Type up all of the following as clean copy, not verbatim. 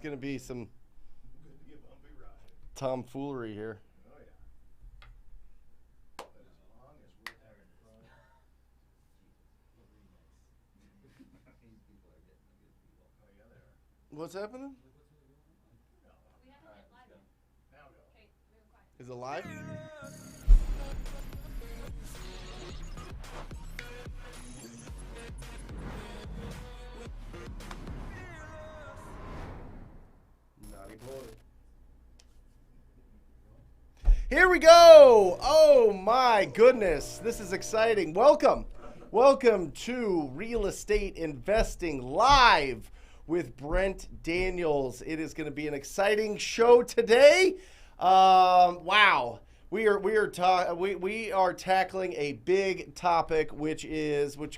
Gonna be some tomfoolery here. Oh yeah. But as long as we're having fun. These people are getting the good people. Oh yeah, they are. What's happening? No. We haven't hit live yet. Now go. Okay, real quiet. Is it live? Naughty boy. Here we go. Oh my goodness. This is exciting. Welcome. Welcome to Real Estate Investing Live with Brent Daniels. It is going to be an exciting show today. Wow. We are tackling a big topic, which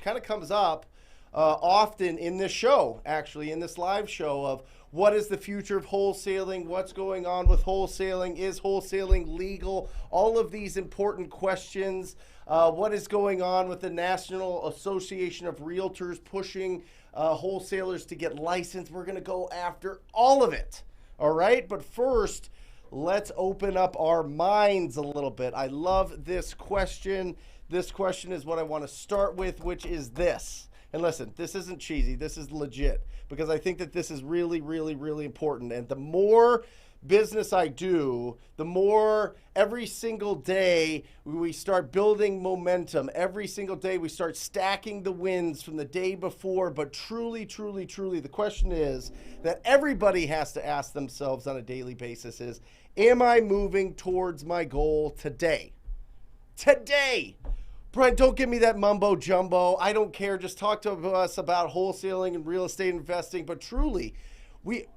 kind of comes up often in this show, actually, in this live show of what is the future of wholesaling? What's going on with wholesaling? Is wholesaling legal? All of these important questions. What is going on with the National Association of Realtors pushing wholesalers to get licensed? We're going to go after all of it. All right. But first, let's open up our minds a little bit. I love this question. This question is what I want to start with, which is this. And listen, this isn't cheesy. This is legit because I think that this is really, really, really important. And the more business I do, the more every single day we start building momentum. Every single day we start stacking the wins from the day before. But truly, truly, truly, the question is that everybody has to ask themselves on a daily basis is, am I moving towards my goal today? Today. Brent, don't give me that mumbo jumbo. I don't care. Just talk to us about wholesaling and real estate investing. But truly,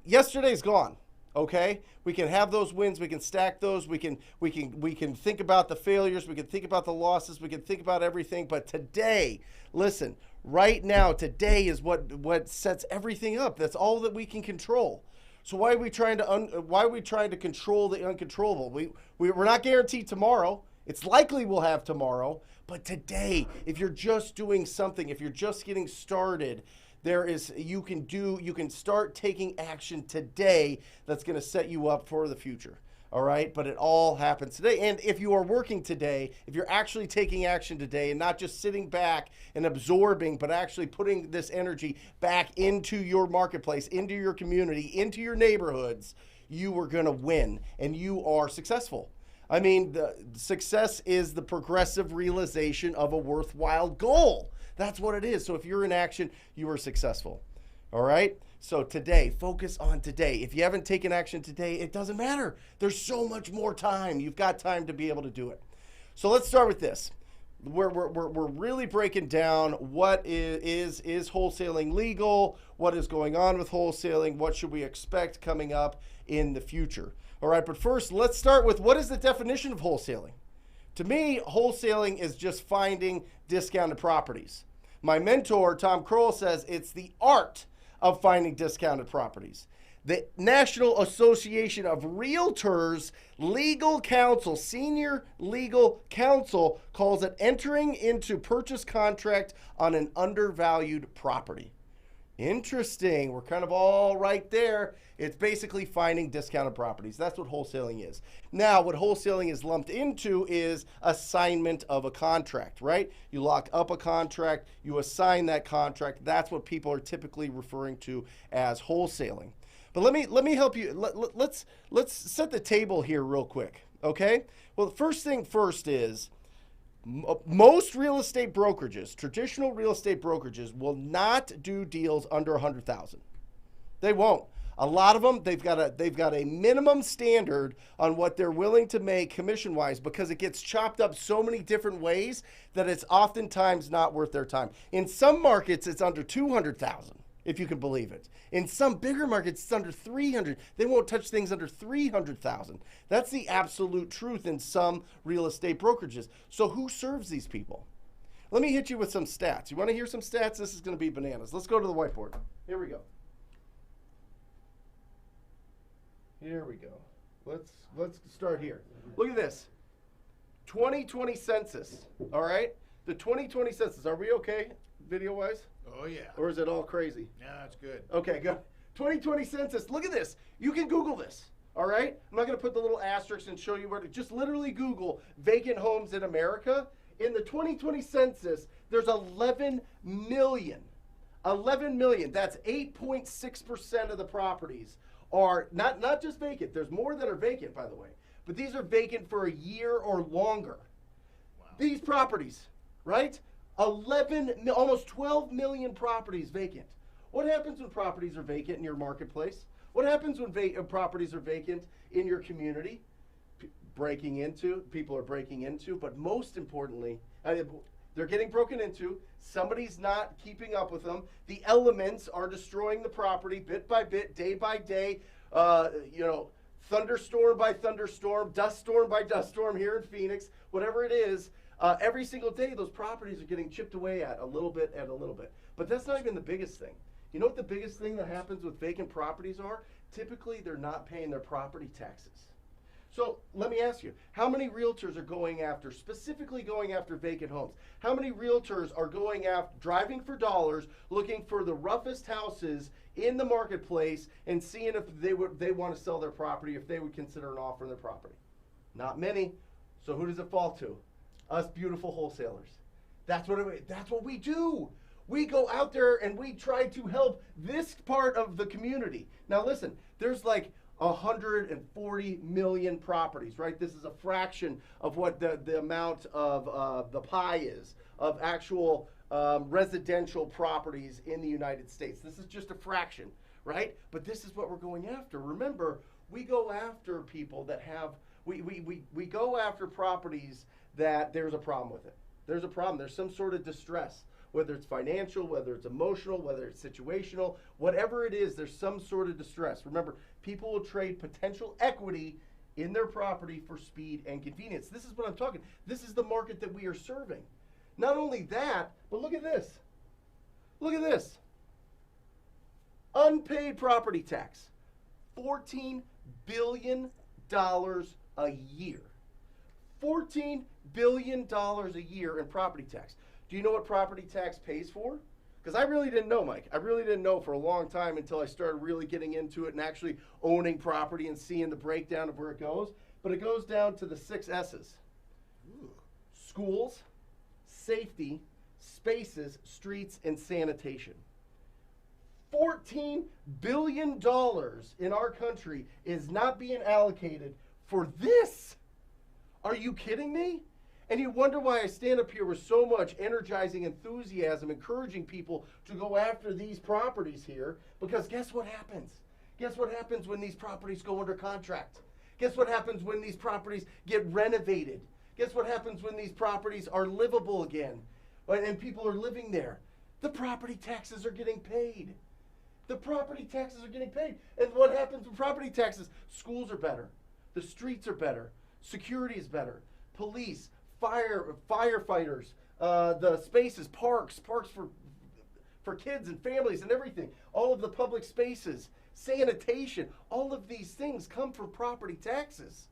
yesterday's gone. Okay, we can have those wins. We can stack those. We can think about the failures. We can think about the losses. We can think about everything. But today, listen, right now, today is what sets everything up. That's all that we can control. So why are we trying to control the uncontrollable? We're not guaranteed tomorrow. It's likely we'll have tomorrow, but today, if you're just doing something, if you're just getting started, you can start taking action today that's going to set you up for the future. All right. But it all happens today. And if you are working today, if you're actually taking action today and not just sitting back and absorbing, but actually putting this energy back into your marketplace, into your community, into your neighborhoods, you are going to win and you are successful. I mean, the success is the progressive realization of a worthwhile goal. That's what it is. So if you're in action, you are successful. All right? So today, focus on today. If you haven't taken action today, it doesn't matter. There's so much more time. You've got time to be able to do it. So let's start with this. We're really breaking down what is wholesaling legal, what is going on with wholesaling, what should we expect coming up in the future. All right, but first, let's start with what is the definition of wholesaling? To me, wholesaling is just finding discounted properties. My mentor, Tom Kroll, says it's the art of finding discounted properties. The National Association of Realtors legal counsel, senior legal counsel, calls it entering into purchase contract on an undervalued property. Interesting. We're kind of all right there. It's basically finding discounted properties. That's what wholesaling is. Now, what wholesaling is lumped into is assignment of a contract, right? You lock up a contract, you assign that contract. That's what people are typically referring to as wholesaling. But let me help you. Let's set the table here real quick, okay? Well, the first thing first is most real estate brokerages, traditional real estate brokerages, will not do deals under 100,000. They won't. A lot of them, they've got a minimum standard on what they're willing to make commission-wise because it gets chopped up so many different ways that it's oftentimes not worth their time. In some markets, it's under 200,000, if you can believe it. In some bigger markets, it's under 300. They won't touch things under 300,000. That's the absolute truth in some real estate brokerages. So who serves these people? Let me hit you with some stats. You want to hear some stats? This is going to be bananas. Let's go to the whiteboard. Here we go. Here we go. Let's start here. Look at this. 2020 census. All right? The 2020 census. Are we okay video-wise? Oh yeah. Or is it all crazy? No, it's good. Okay, good. 2020 census. Look at this. You can Google this. All right? I'm not going to put the little asterisks and show you where to just literally Google vacant homes in America. In the 2020 census, there's 11 million. 11 million. That's 8.6% of the properties are not just vacant. There's more that are vacant, by the way. But these are vacant for a year or longer. Wow. These properties, right? 11, almost 12 million properties vacant. What happens when properties are vacant in your marketplace? What happens when properties are vacant in your community? People are breaking into, but most importantly, they're getting broken into. Somebody's not keeping up with them. The elements are destroying the property bit by bit, day by day. Thunderstorm by thunderstorm, dust storm by dust storm here in Phoenix, whatever it is. Every single day, those properties are getting chipped away at a little bit and a little bit. But that's not even the biggest thing. You know what the biggest thing that happens with vacant properties are? Typically, they're not paying their property taxes. So let me ask you, how many realtors are specifically going after vacant homes? How many realtors are going after, driving for dollars, looking for the roughest houses in the marketplace and seeing if they want to sell their property, if they would consider an offer on their property? Not many. So who does it fall to? Us beautiful wholesalers. That's what we do. We go out there and we try to help this part of the community. Now listen, there's like 140 million properties, right? This is a fraction of what the amount of the pie is of actual residential properties in the United States. This is just a fraction, right? But this is what we're going after. Remember, we go after people that have, we go after properties that there's a problem with it. There's a problem. There's some sort of distress. Whether it's financial, whether it's emotional, whether it's situational, whatever it is, there's some sort of distress. Remember, people will trade potential equity in their property for speed and convenience. This is what I'm talking. This is the market that we are serving. Not only that, but look at this. Look at this. Unpaid property tax. $14 billion a year. $14 billion a year in property tax. Do you know what property tax pays for? Because I really didn't know, Mike. I really didn't know for a long time until I started really getting into it and actually owning property and seeing the breakdown of where it goes. But it goes down to the 6 S's. Ooh. Schools, safety, spaces, streets, and sanitation. $14 billion in our country is not being allocated for this. Are you kidding me? And you wonder why I stand up here with so much energizing enthusiasm, encouraging people to go after these properties here, because guess what happens? Guess what happens when these properties go under contract? Guess what happens when these properties get renovated? Guess what happens when these properties are livable again and people are living there? The property taxes are getting paid. The property taxes are getting paid. And what happens with property taxes? Schools are better. The streets are better. Security is better. Police, firefighters, the spaces, parks for kids and families and everything. All of the public spaces, sanitation, all of these things come from property taxes.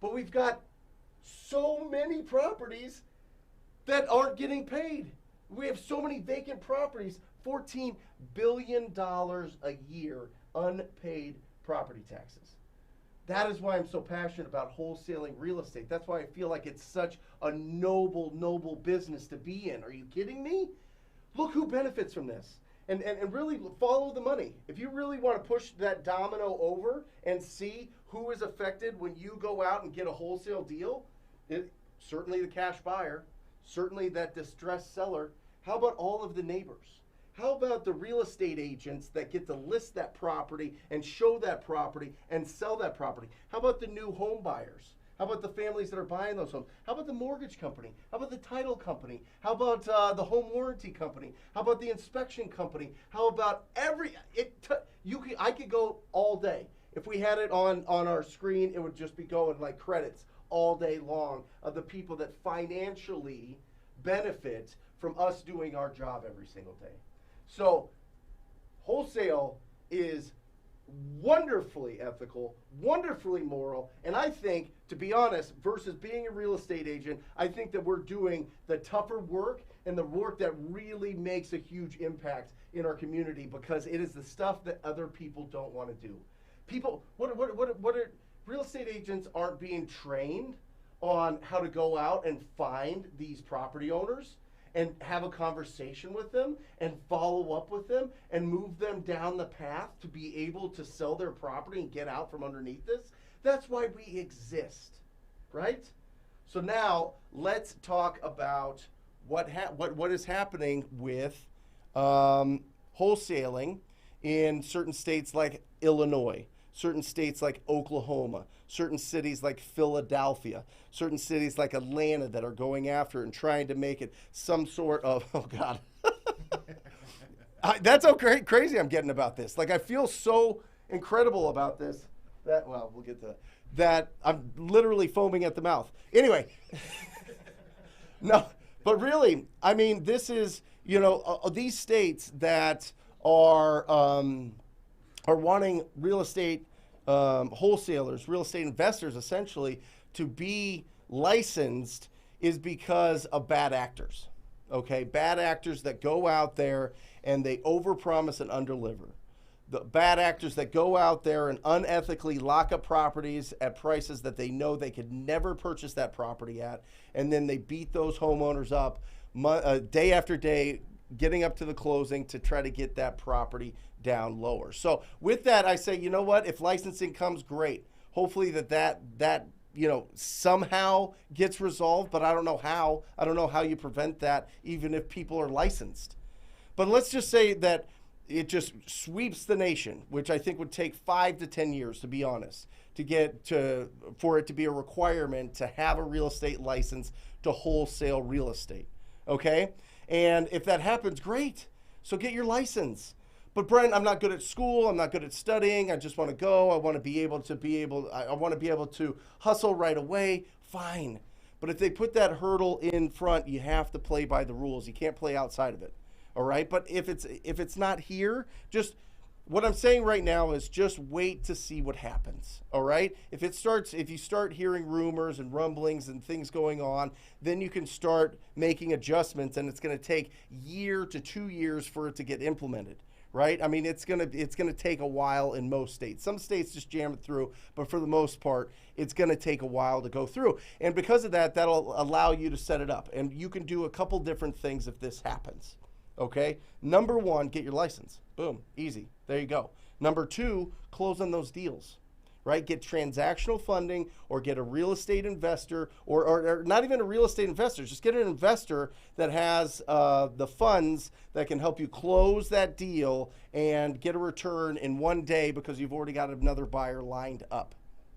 But we've got so many properties that aren't getting paid. We have so many vacant properties, $14 billion a year unpaid property taxes. That is why I'm so passionate about wholesaling real estate. That's why I feel like it's such a noble, noble business to be in. Are you kidding me? Look who benefits from this. And really follow the money. If you really want to push that domino over and see who is affected when you go out and get a wholesale deal, certainly the cash buyer, certainly that distressed seller. How about all of the neighbors? How about the real estate agents that get to list that property and show that property and sell that property? How about the new home buyers? How about the families that are buying those homes? How about the mortgage company? How about the title company? How about the home warranty company? How about the inspection company? How about I could go all day. If we had it on our screen, it would just be going like credits all day long of the people that financially benefit from us doing our job every single day. So wholesale is wonderfully ethical, wonderfully moral, and I think, to be honest, versus being a real estate agent, I think that we're doing the tougher work and the work that really makes a huge impact in our community, because it is the stuff that other people don't want to do. People, real estate agents aren't being trained on how to go out and find these property owners and have a conversation with them and follow up with them and move them down the path to be able to sell their property and get out from underneath this. That's why we exist, right? So now let's talk about what is happening with wholesaling in certain states like Illinois, certain states like Oklahoma, certain cities like Philadelphia, certain cities like Atlanta that are going after and trying to make it some sort of, oh God. That's how crazy I'm getting about this. Like, I feel so incredible about this that, well, we'll get to that. I'm literally foaming at the mouth. Anyway, no, but really, I mean, this is, these states that are wanting real estate wholesalers, real estate investors, essentially, to be licensed is because of bad actors. Okay, bad actors that go out there and they overpromise and underdeliver. The bad actors that go out there and unethically lock up properties at prices that they know they could never purchase that property at, and then they beat those homeowners up day after day, getting up to the closing to try to get that property down lower. So with that, I say, you know what? If licensing comes, great. Hopefully that somehow gets resolved, but I don't know how. I don't know how you prevent that, even if people are licensed. But let's just say that it just sweeps the nation, which I think would take 5 to 10 years, to be honest, for it to be a requirement to have a real estate license to wholesale real estate. Okay? And if that happens, great. So get your license. But Brent, I'm not good at school. I'm not good at studying. I just want to go. I want to be able to hustle right away. Fine. But if they put that hurdle in front, you have to play by the rules. You can't play outside of it. All right. But if it's not here, just what I'm saying right now is just wait to see what happens. All right. If you start hearing rumors and rumblings and things going on, then you can start making adjustments, and it's going to take year to 2 years for it to get implemented. Right? I mean, it's gonna take a while in most states. Some states just jam it through, but for the most part, it's gonna take a while to go through. And because of that, that'll allow you to set it up. And you can do a couple different things if this happens. Okay? Number one, get your license. Boom, easy. There you go. Number two, close on those deals. Right? Get transactional funding, or get a real estate investor, or not even a real estate investor. Just get an investor that has the funds that can help you close that deal and get a return in one day because you've already got another buyer lined up.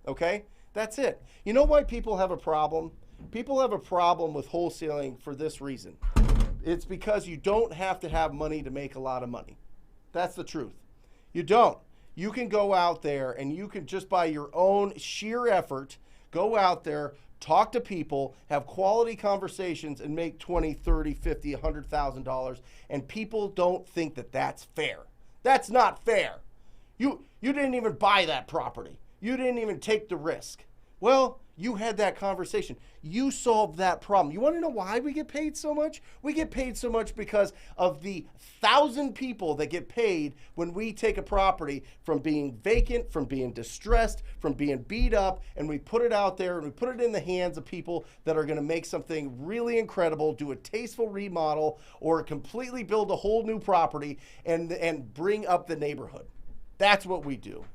Okay? That's it. You know why people have a problem? People have a problem with wholesaling for this reason. It's because you don't have to have money to make a lot of money. That's the truth. You don't. You can go out there and you can just by your own sheer effort, go out there, talk to people, have quality conversations, and make $20, $30, $50, $100,000. And people don't think that that's fair. That's not fair. You didn't even buy that property. You didn't even take the risk. Well, you had that conversation. You solved that problem. You want to know why we get paid so much? We get paid so much because of the 1,000 people that get paid when we take a property from being vacant, from being distressed, from being beat up, and we put it out there and we put it in the hands of people that are going to make something really incredible, do a tasteful remodel, or completely build a whole new property and bring up the neighborhood. That's what we do.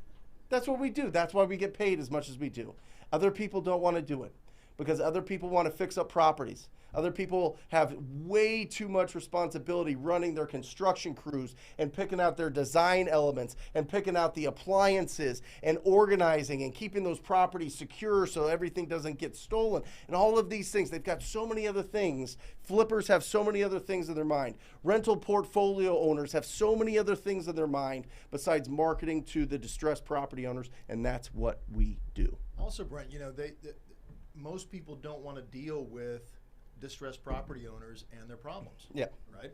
That's what we do. That's why we get paid as much as we do. Other people don't want to do it because other people want to fix up properties. Other people have way too much responsibility running their construction crews and picking out their design elements and picking out the appliances and organizing and keeping those properties secure so everything doesn't get stolen and all of these things. They've got so many other things. Flippers have so many other things in their mind. Rental portfolio owners have so many other things in their mind besides marketing to the distressed property owners, and that's what we do. Also, Brent, most people don't want to deal with distressed property owners and their problems. Yeah. Right?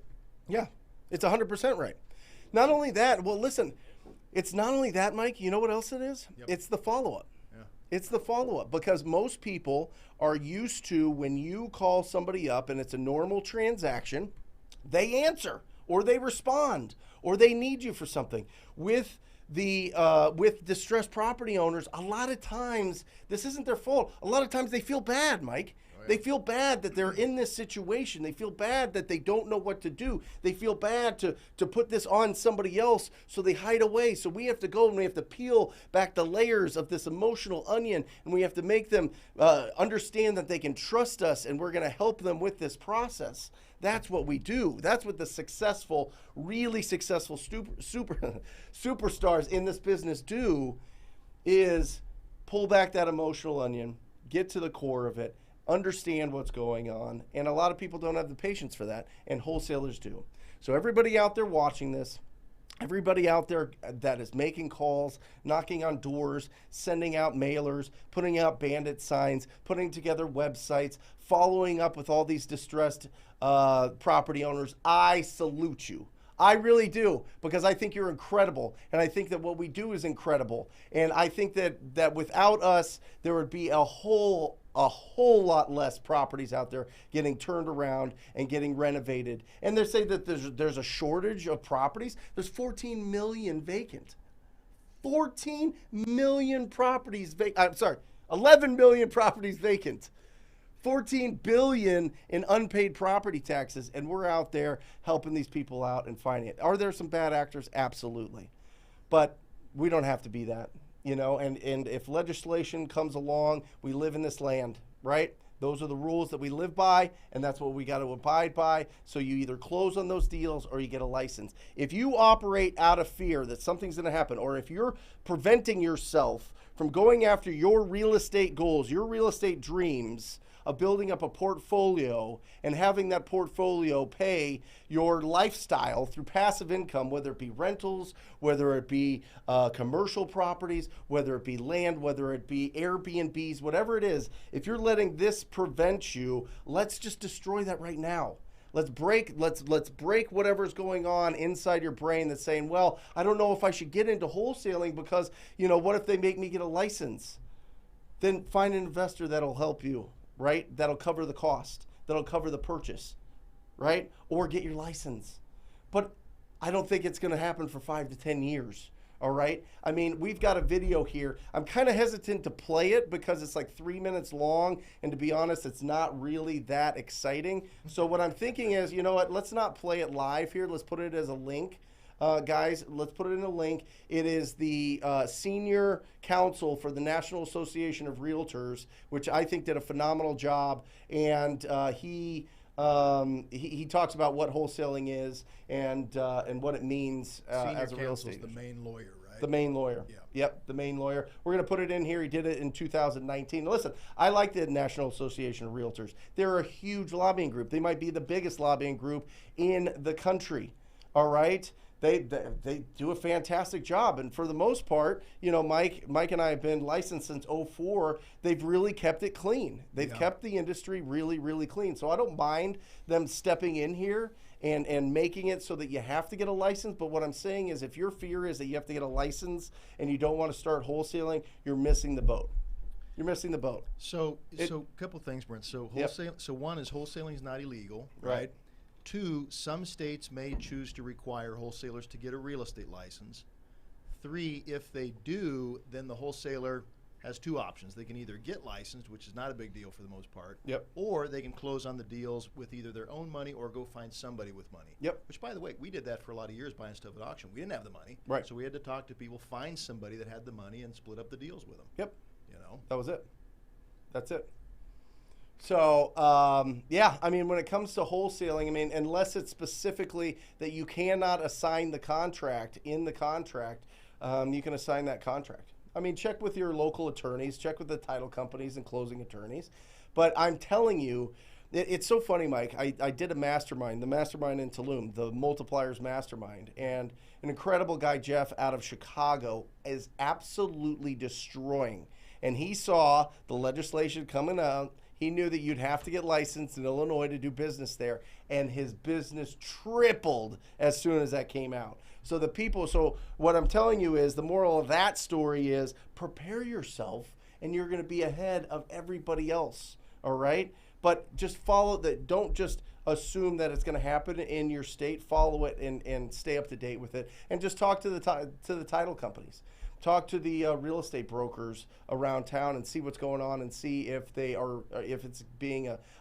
Yeah. It's 100% right. Not only that, well, listen, it's not only that, Mike. You know what else it is? Yep. It's the follow-up. Yeah. It's the follow-up, because most people are used to when you call somebody up and it's a normal transaction, they answer or they respond or they need you for something. With distressed property owners, a lot of times this isn't their fault. A lot of times they feel bad, Mike. They feel bad that they're in this situation. They feel bad that they don't know what to do. They feel bad to put this on somebody else, so they hide away. So we have to go and we have to peel back the layers of this emotional onion, and we have to make them understand that they can trust us, and we're going to help them with this process. That's what we do. That's what the successful, really successful superstars in this business do, is pull back that emotional onion, get to the core of it, understand what's going on. And a lot of people don't have the patience for that, and wholesalers do. So everybody out there watching this, everybody out there that is making calls, knocking on doors, sending out mailers, putting out bandit signs, putting together websites, following up with all these distressed property owners, I salute you. I really do, because I think you're incredible, and I think that what we do is incredible. And I think that without us, there would be a whole lot less properties out there getting turned around and getting renovated. And they say that there's a shortage of properties. There's 14 million vacant. 14 million properties vacant. I'm sorry, 11 million properties vacant. 14 billion in unpaid property taxes, and we're out there helping these people out and finding it. Are there some bad actors? Absolutely. But we don't have to be that. You know, and if legislation comes along, we live in this land, right? Those are the rules that we live by, and that's what we got to abide by. So you either close on those deals or you get a license. If you operate out of fear that something's going to happen, or if you're preventing yourself from going after your real estate goals, your real estate dreams, of building up a portfolio and having that portfolio pay your lifestyle through passive income, whether it be rentals, whether it be commercial properties, whether it be land, whether it be Airbnbs, whatever it is, if you're letting this prevent you, let's just destroy that right now. Let's break whatever's going on inside your brain that's saying, well, I don't know if I should get into wholesaling because, you know, what if they make me get a license? Then find an investor that'll help you. Right? That'll cover the cost. That'll cover the purchase, right? Or get your license. But I don't think it's going to happen for 5 to 10 years, all right? I mean, we've got a video here. I'm kind of hesitant to play it because it's like 3 minutes long, and to be honest, it's not really that exciting. So what I'm thinking is, you know what, let's not play it live here. Let's put it as a link. Guys, let's put it in a link. It is the senior counsel for the National Association of Realtors, which I think did a phenomenal job. And he talks about what wholesaling is and what it means as a real estate. The main lawyer, right? The main lawyer. Yeah. Yep, the main lawyer. We're going to put it in here. He did it in 2019. Listen, I like the National Association of Realtors. They're a huge lobbying group. They might be the biggest lobbying group in the country. All right? They do a fantastic job, and for the most part, you know, Mike and I have been licensed since 2004. They've really kept it clean. They've kept the industry really, really clean. So I don't mind them stepping in here and making it so that you have to get a license. But what I'm saying is, if your fear is that you have to get a license and you don't want to start wholesaling, you're missing the boat. You're missing the boat. So a couple things, Brent. So So one is wholesaling is not illegal, right? 2, some states may choose to require wholesalers to get a real estate license. 3, if they do, then the wholesaler has 2 options. They can either get licensed, which is not a big deal for the most part, or they can close on the deals with either their own money or go find somebody with money. Which, by the way, we did that for a lot of years, buying stuff at auction. We didn't have the money, so we had to talk to people, find somebody that had the money, and split up the deals with them. You know, that was it. That's it. So, yeah, I mean, when it comes to wholesaling, I mean, unless it's specifically that you cannot assign the contract in the contract, you can assign that contract. I mean, check with your local attorneys, check with the title companies and closing attorneys. But I'm telling you, it's so funny, Mike. I did a mastermind, the mastermind in Tulum, the Multipliers Mastermind, and an incredible guy, Jeff, out of Chicago, is absolutely destroying. And he saw the legislation coming out. He knew that you'd have to get licensed in Illinois to do business there, and his business tripled as soon as that came out. So what I'm telling you is, the moral of that story is, prepare yourself and you're going to be ahead of everybody else. All right? But just follow that. Don't just assume that it's going to happen in your state. Follow it and stay up to date with it. And just talk to the title companies. Talk to the real estate brokers around town and see what's going on and see if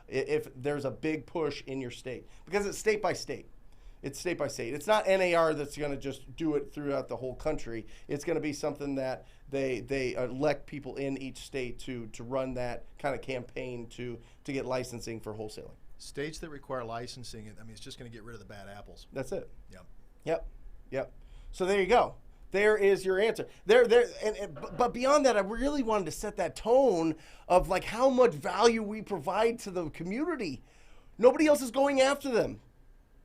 if there's a big push in your state, because it's state by state. It's state by state. It's not NAR that's going to just do it throughout the whole country. It's going to be something that they elect people in each state to run that kind of campaign to get licensing for wholesaling. States that require licensing, I mean, it's just going to get rid of the bad apples. That's it. Yep. Yep. So there you go. There is your answer. But beyond that, I really wanted to set that tone of like how much value we provide to the community. Nobody else is going after them.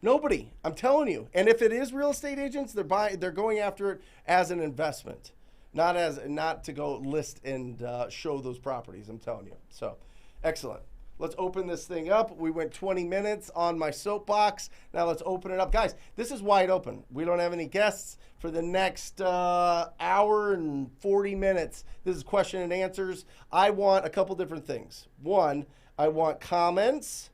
Nobody. I'm telling you. And if it is real estate agents, they're going after it as an investment, not to go list and show those properties. I'm telling you. So, excellent. Let's open this thing up. We went 20 minutes on my soapbox. Now let's open it up. Guys, this is wide open. We don't have any guests for the next hour and 40 minutes. This is question and answers. I want a couple different things. One, I want comments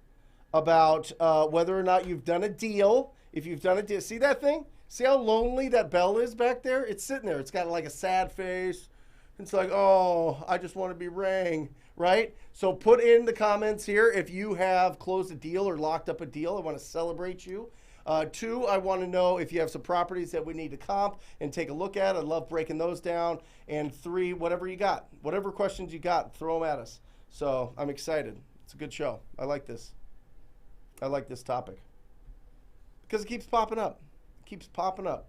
about whether or not you've done a deal. If you've done a deal, see that thing? See how lonely that bell is back there? It's sitting there. It's got like a sad face. It's like, oh, I just want to be rang, right? So put in the comments here if you have closed a deal or locked up a deal. I want to celebrate you. Two, I want to know if you have some properties that we need to comp and take a look at. I love breaking those down. And three, whatever you got, whatever questions you got, throw them at us. So I'm excited. It's a good show. I like this. I like this topic because it keeps popping up. It keeps popping up.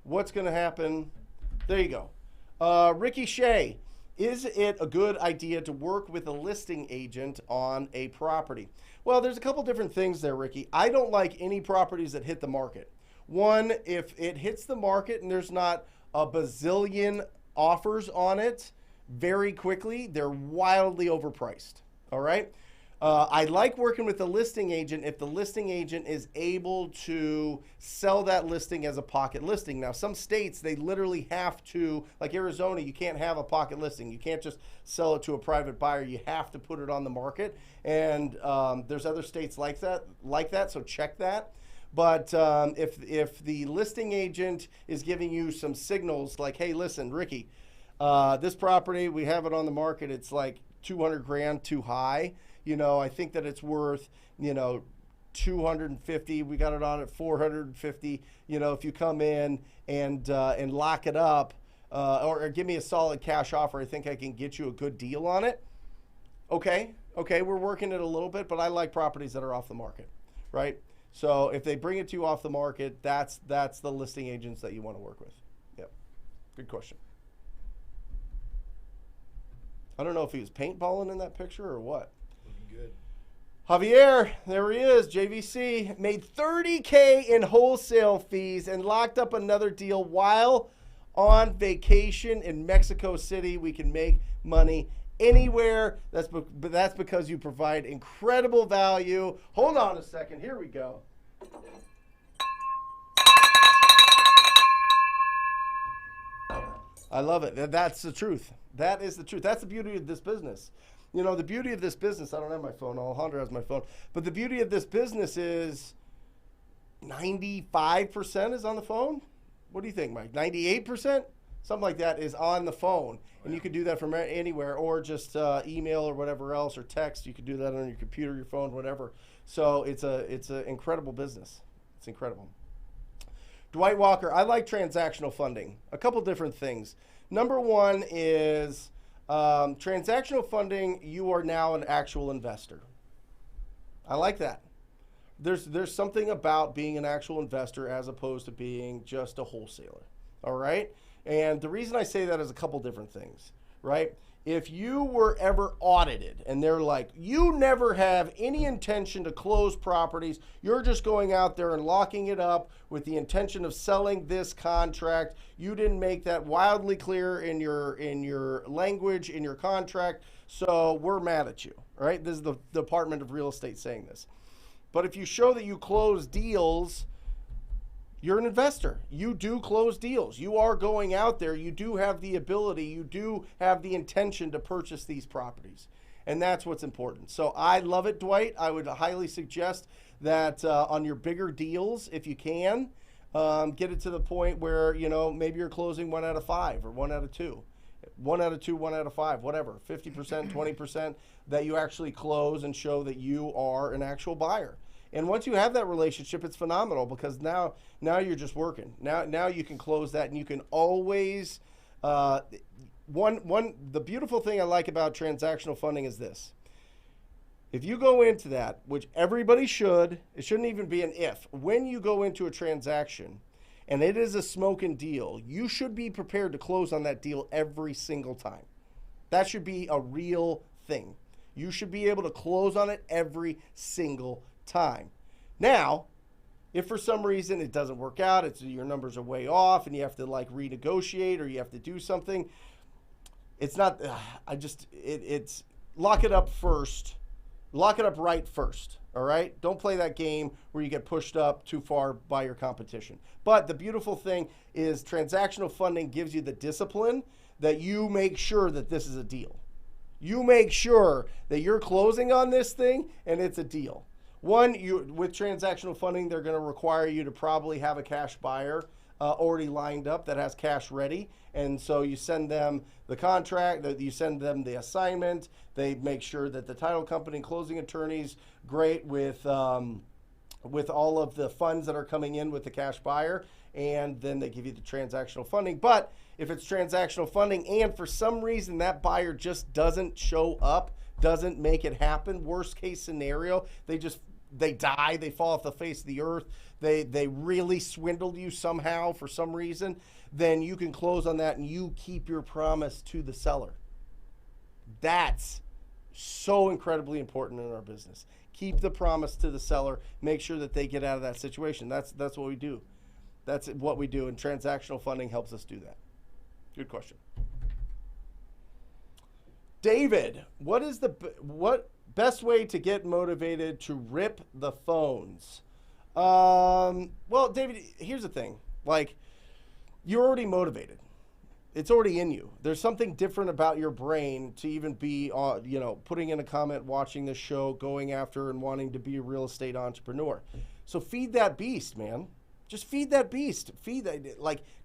What's going to happen? There you go. Ricky Shea, is it a good idea to work with a listing agent on a property? Well, there's a couple different things there, Ricky. I don't like any properties that hit the market. One, if it hits the market and there's not a bazillion offers on it very quickly, they're wildly overpriced. All right? I like working with the listing agent if the listing agent is able to sell that listing as a pocket listing. Now, some states, they literally have to, like Arizona, you can't have a pocket listing. You can't just sell it to a private buyer. You have to put it on the market. And there's other states like that, so check that. But if the listing agent is giving you some signals like, hey, listen, Ricky, this property, we have it on the market. It's like 200 grand too high. You know, I think that it's worth, 250. We got it on at 450. You know, if you come in and lock it up, or give me a solid cash offer, I think I can get you a good deal on it. Okay, we're working it a little bit, but I like properties that are off the market, right? So if they bring it to you off the market, that's the listing agents that you want to work with. Yep, good question. I don't know if he was paintballing in that picture or what. Good. Javier, there he is, JVC, made $30K in wholesale fees and locked up another deal while on vacation in Mexico City. We can make money anywhere. That's because you provide incredible value. Hold on a second. Here we go. I love it. That's the truth. That is the truth. That's the beauty of this business. You know, the beauty of this business, I don't have my phone, Alejandro has my phone, but the beauty of this business is 95% is on the phone. What do you think, Mike? 98%? Something like that is on the phone. And you can do that from anywhere, or just email or whatever else, or text. You can do that on your computer, your phone, whatever. So it's an incredible business. It's incredible. Dwight Walker, I like transactional funding. A couple different things. Number one is transactional funding, you are now an actual investor. I like that. There's something about being an actual investor as opposed to being just a wholesaler. All right? And the reason I say that is a couple different things, right? If you were ever audited and they're like, you never have any intention to close properties, you're just going out there and locking it up with the intention of selling this contract, you didn't make that wildly clear in your language, in your contract, so we're mad at you, right? This is the Department of Real Estate saying this. But if you show that you close deals You're an investor. You do close deals. You are going out there. You do have the ability. You do have the intention to purchase these properties. And that's what's important. So I love it, Dwight. I would highly suggest that on your bigger deals, if you can, get it to the point where, you know, maybe you're closing 1 out of 5 or 1 out of 2. 1 out of 2, 1 out of 5, whatever, 50%, 20%, that you actually close and show that you are an actual buyer. And once you have that relationship, it's phenomenal, because now you're just working. Now you can close that, and you can always the beautiful thing I like about transactional funding is this. If you go into that, which everybody should, it shouldn't even be an if. When you go into a transaction and it is a smoking deal, you should be prepared to close on that deal every single time. That should be a real thing. You should be able to close on it every single time. Now, if for some reason it doesn't work out, your numbers are way off and you have to like renegotiate or you have to do something, it's not, it's lock it up first. Lock it up right first, all right? Don't play that game where you get pushed up too far by your competition. But the beautiful thing is transactional funding gives you the discipline that you make sure that this is a deal. You make sure that you're closing on this thing and it's a deal. With transactional funding, they're going to require you to probably have a cash buyer already lined up that has cash ready. And so you send them the contract, you send them the assignment. They make sure that the title company and closing attorneys great with all of the funds that are coming in with the cash buyer, and then they give you the transactional funding. But if it's transactional funding and for some reason that buyer just doesn't show up, doesn't make it happen, worst case scenario, they die, they fall off the face of the earth, they really swindled you somehow for some reason, then you can close on that and you keep your promise to the seller. That's so incredibly important in our business. Keep the promise to the seller. Make sure that they get out of that situation. That's what we do. That's what we do, and transactional funding helps us do that. Good question. David, what best way to get motivated to rip the phones? Well, David, here's the thing. Like, you're already motivated. It's already in you. There's something different about your brain to even be, putting in a comment, watching this show, going after and wanting to be a real estate entrepreneur. So feed that beast, man. Just feed that beast.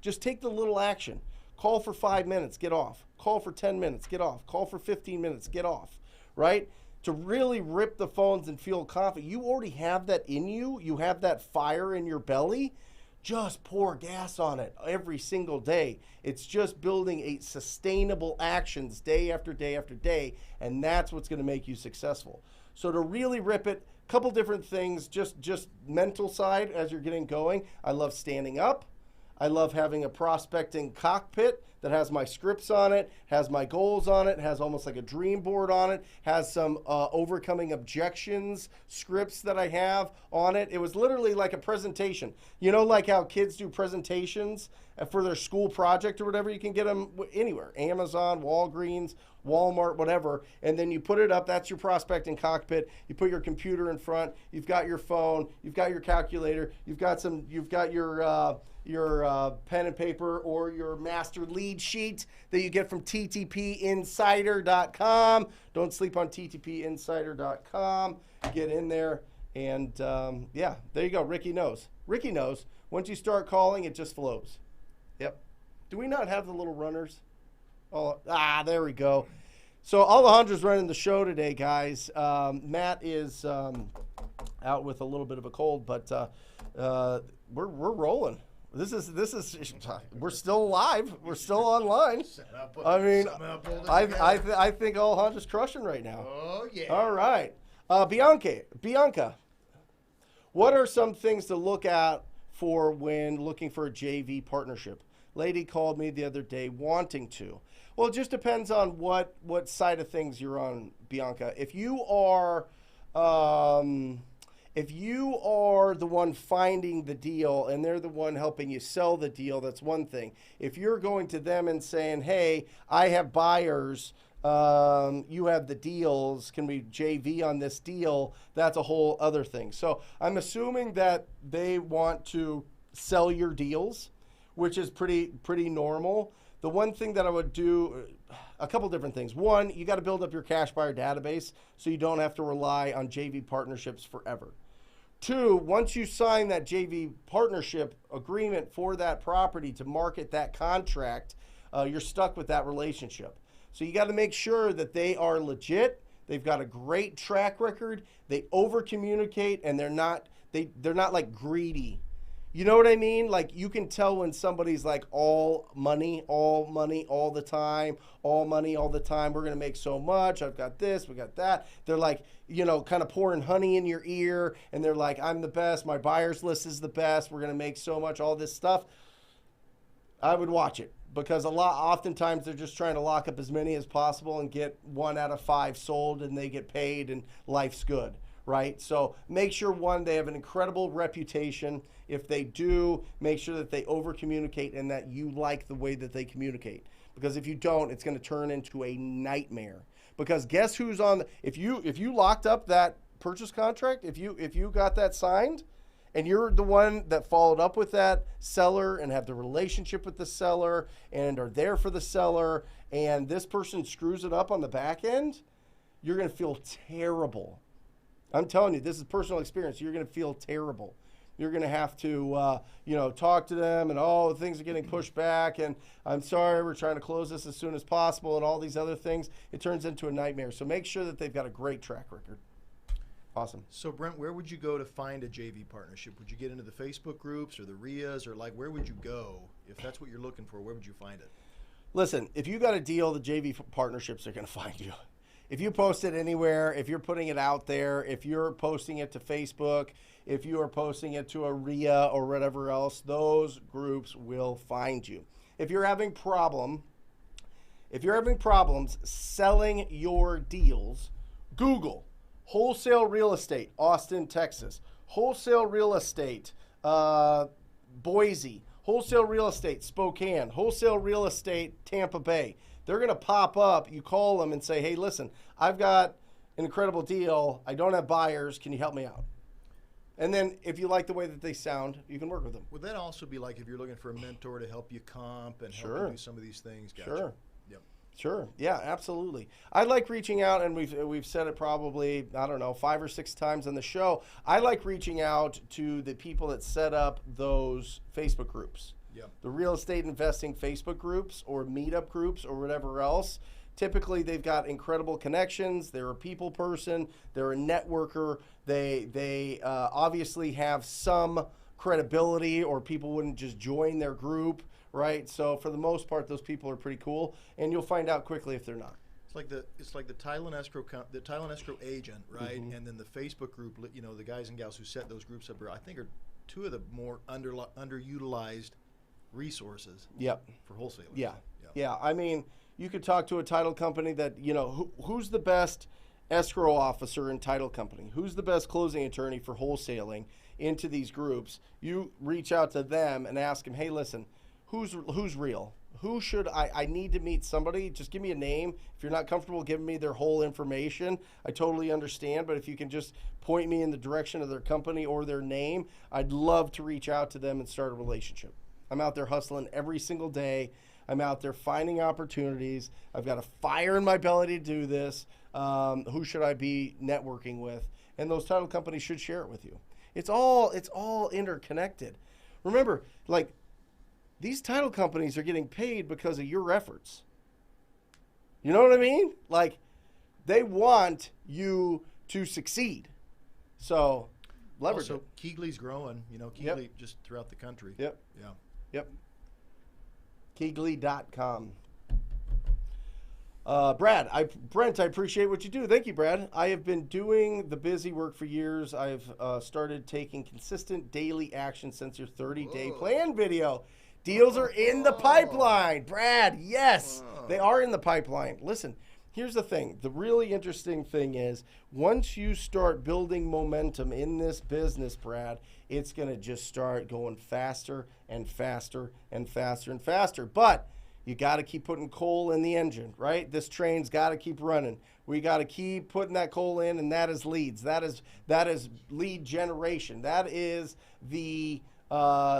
Just take the little action. Call for 5 minutes, get off. Call for 10 minutes, get off. Call for 15 minutes, get off, right? To really rip the phones and feel confident. You already have that in you. You have that fire in your belly. Just pour gas on it every single day. It's just building a sustainable actions day after day after day, and that's what's going to make you successful. So to really rip it, a couple different things, just mental side as you're getting going. I love standing up. I love having a prospecting cockpit that has my scripts on it, has my goals on it, has almost like a dream board on it, has some overcoming objections scripts that I have on it. It was literally like a presentation. You know, like how kids do presentations for their school project or whatever. You can get them anywhere, Amazon, Walgreens, Walmart, whatever, and then you put it up. That's your prospecting cockpit. You put your computer in front. You've got your phone. You've got your calculator. You've got your pen and paper or your master lead sheet that you get from ttpinsider.com. Don't sleep on ttpinsider.com. Get in there, and yeah, there you go. Ricky knows. Ricky knows. Once you start calling, it just flows. Yep. Do we not have the little runners? Oh, there we go. So Alejandra's running the show today, guys. Matt is out with a little bit of a cold, but we're rolling. This is we're still alive. We're still online. I mean, I think Alejandra's crushing right now. Oh yeah. All right, Bianca, what are some things to look at for when looking for a JV partnership? Lady called me the other day wanting to. Well, it just depends on what side of things you're on, Bianca. If you are the one finding the deal and they're the one helping you sell the deal, that's one thing. If you're going to them and saying, hey, I have buyers, you have the deals, can we JV on this deal? That's a whole other thing. So I'm assuming that they want to sell your deals, which is pretty normal. The one thing that I would do, a couple different things. One, you got to build up your cash buyer database so you don't have to rely on JV partnerships forever. Two, once you sign that JV partnership agreement for that property to market that contract, you're stuck with that relationship. So you got to make sure that they are legit. They've got a great track record. They over communicate, and they're not like greedy. You know what I mean? Like, you can tell when somebody's like all money all the time, all money all the time. We're going to make so much. I've got this, we got that. They're like, you know, kind of pouring honey in your ear, and they're like, I'm the best. My buyer's list is the best. We're going to make so much, all this stuff. I would watch it, because oftentimes they're just trying to lock up as many as possible and get 1 out of 5 sold, and they get paid and life's good. Right? So make sure, one, they have an incredible reputation. If they do, make sure that they over communicate and that you like the way that they communicate. Because if you don't, it's going to turn into a nightmare. Because guess who's on if you locked up that purchase contract, if you got that signed, and you're the one that followed up with that seller and have the relationship with the seller and are there for the seller, and this person screws it up on the back end, you're going to feel terrible. I'm telling you, this is personal experience. You're going to feel terrible. You're going to have to, talk to them, and things are getting pushed back, and I'm sorry, we're trying to close this as soon as possible, and all these other things. It turns into a nightmare. So make sure that they've got a great track record. Awesome. So Brent, where would you go to find a JV partnership? Would you get into the Facebook groups or the RIAs, or where would you go? If that's what you're looking for, where would you find it? Listen, if you got a deal, the JV partnerships are going to find you. If you post it anywhere, if you're putting it out there, if you're posting it to Facebook, if you are posting it to a RIA or whatever else, those groups will find you. If you're having problems selling your deals, Google wholesale real estate, Austin, Texas, wholesale real estate, Boise, wholesale real estate, Spokane, wholesale real estate, Tampa Bay. They're going to pop up. You call them and say, hey, listen, I've got an incredible deal. I don't have buyers. Can you help me out? And then if you like the way that they sound, you can work with them. Would that also be like if you're looking for a mentor to help you comp and help you do some of these things? Gotcha. Sure. Yep. Sure. Yeah, absolutely. I like reaching out, and we've said it probably, 5 or 6 times on the show. I like reaching out to the people that set up those Facebook groups. Yep. The real estate investing Facebook groups or meetup groups or whatever else. Typically, they've got incredible connections. They're a people person. They're a networker. They obviously have some credibility, or people wouldn't just join their group, right? So for the most part, those people are pretty cool, and you'll find out quickly if they're not. It's like the title and escrow agent, right? Mm-hmm. And then the Facebook group, the guys and gals who set those groups up, I think, are 2 of the more underutilized resources. Yep. For wholesalers. Yeah. I mean, you could talk to a title company that, who's the best escrow officer in title company? Who's the best closing attorney for wholesaling into these groups? You reach out to them and ask them, hey, listen, who's real? Who should I need to meet somebody? Just give me a name. If you're not comfortable giving me their whole information, I totally understand. But if you can just point me in the direction of their company or their name, I'd love to reach out to them and start a relationship. I'm out there hustling every single day. I'm out there finding opportunities. I've got a fire in my belly to do this. Who should I be networking with? And those title companies should share it with you. It's all interconnected. Remember, these title companies are getting paid because of your efforts. You know what I mean? They want you to succeed. So leverage it. Also, Keegley's growing. Keegley just throughout the country. Yep. Yeah. Yep. Keegley.com. Brent, I appreciate what you do. Thank you, Brad. I have been doing the busy work for years. I've started taking consistent daily action since your 30-day plan video. Deals are in the pipeline. Brad, yes, they are in the pipeline. Listen, here's the thing. The really interesting thing is once you start building momentum in this business, Brad, it's going to just start going faster and faster and faster and faster. But you got to keep putting coal in the engine, right? This train's got to keep running. We got to keep putting that coal in, and that is leads. That is lead generation. That is the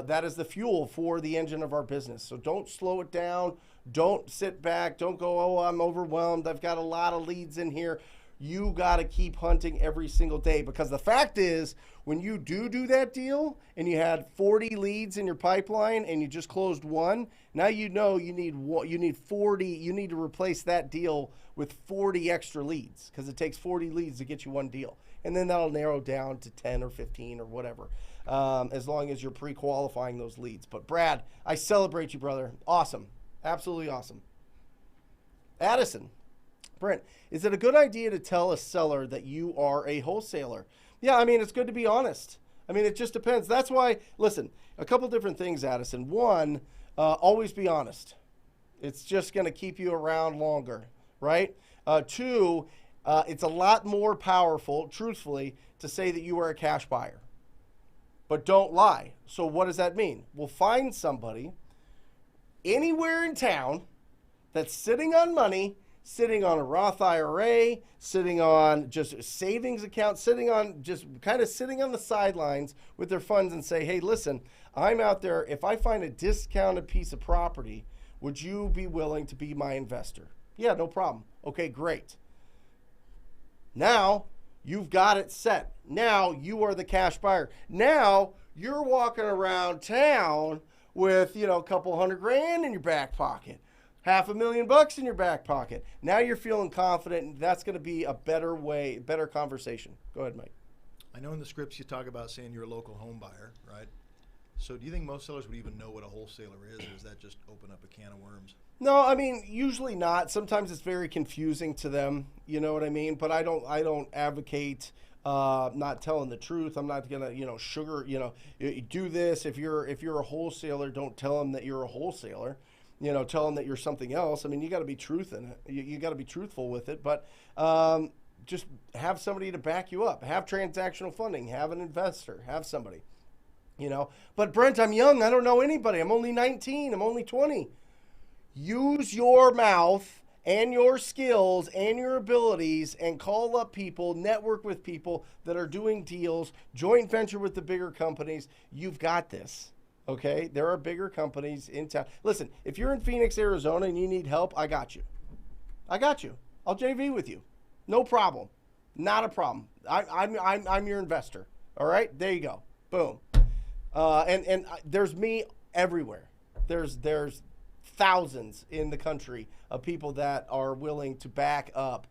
that is the fuel for the engine of our business. So don't slow it down. Don't sit back. Don't go, oh, I'm overwhelmed. I've got a lot of leads in here. You got to keep hunting every single day, because the fact is, when you do that deal and you had 40 leads in your pipeline and you just closed one, now you know you need 40. You need to replace that deal with 40 extra leads, because it takes 40 leads to get you one deal. And then that'll narrow down to 10 or 15 or whatever, as long as you're pre-qualifying those leads. But Brad, I celebrate you, brother. Awesome. Absolutely awesome. Addison. Brent, is it a good idea to tell a seller that you are a wholesaler? Yeah, I mean, it's good to be honest. I mean, it just depends. That's why, listen, a couple different things, Addison. One, always be honest. It's just going to keep you around longer, right? Two, it's a lot more powerful, truthfully, to say that you are a cash buyer. But don't lie. So what does that mean? We'll find somebody anywhere in town that's sitting on money, sitting on a Roth IRA, sitting on just savings account, sitting on the sidelines with their funds, and say, hey, listen, I'm out there. If I find a discounted piece of property, would you be willing to be my investor? Yeah, no problem. Okay, great. Now you've got it set. Now you are the cash buyer. Now you're walking around town with, a couple $100,000 in your back pocket. $500,000 in your back pocket. Now you're feeling confident, and that's going to be a better conversation. Go ahead, Mike. I know in the scripts you talk about saying you're a local home buyer, right? So do you think most sellers would even know what a wholesaler is, or does that just open up a can of worms? No, I mean, usually not. Sometimes it's very confusing to them. You know what I mean? But I don't advocate not telling the truth. I'm not gonna, you do this. If you're a wholesaler, don't tell them that you're a wholesaler. Tell them that you're something else. I mean, you got to be truth in it. You got to be truthful with it. But just have somebody to back you up. Have transactional funding. Have an investor. Have somebody. But Brent, I'm young. I don't know anybody. I'm only 19. I'm only 20. Use your mouth and your skills and your abilities and call up people, network with people that are doing deals, joint venture with the bigger companies. You've got this. Okay, there are bigger companies in town. Listen, if you're in Phoenix, Arizona, and you need help, I got you. I'll JV with you. No problem. Not a problem. I'm your investor. All right, there you go. Boom. And there's me everywhere. There's thousands in the country of people that are willing to back up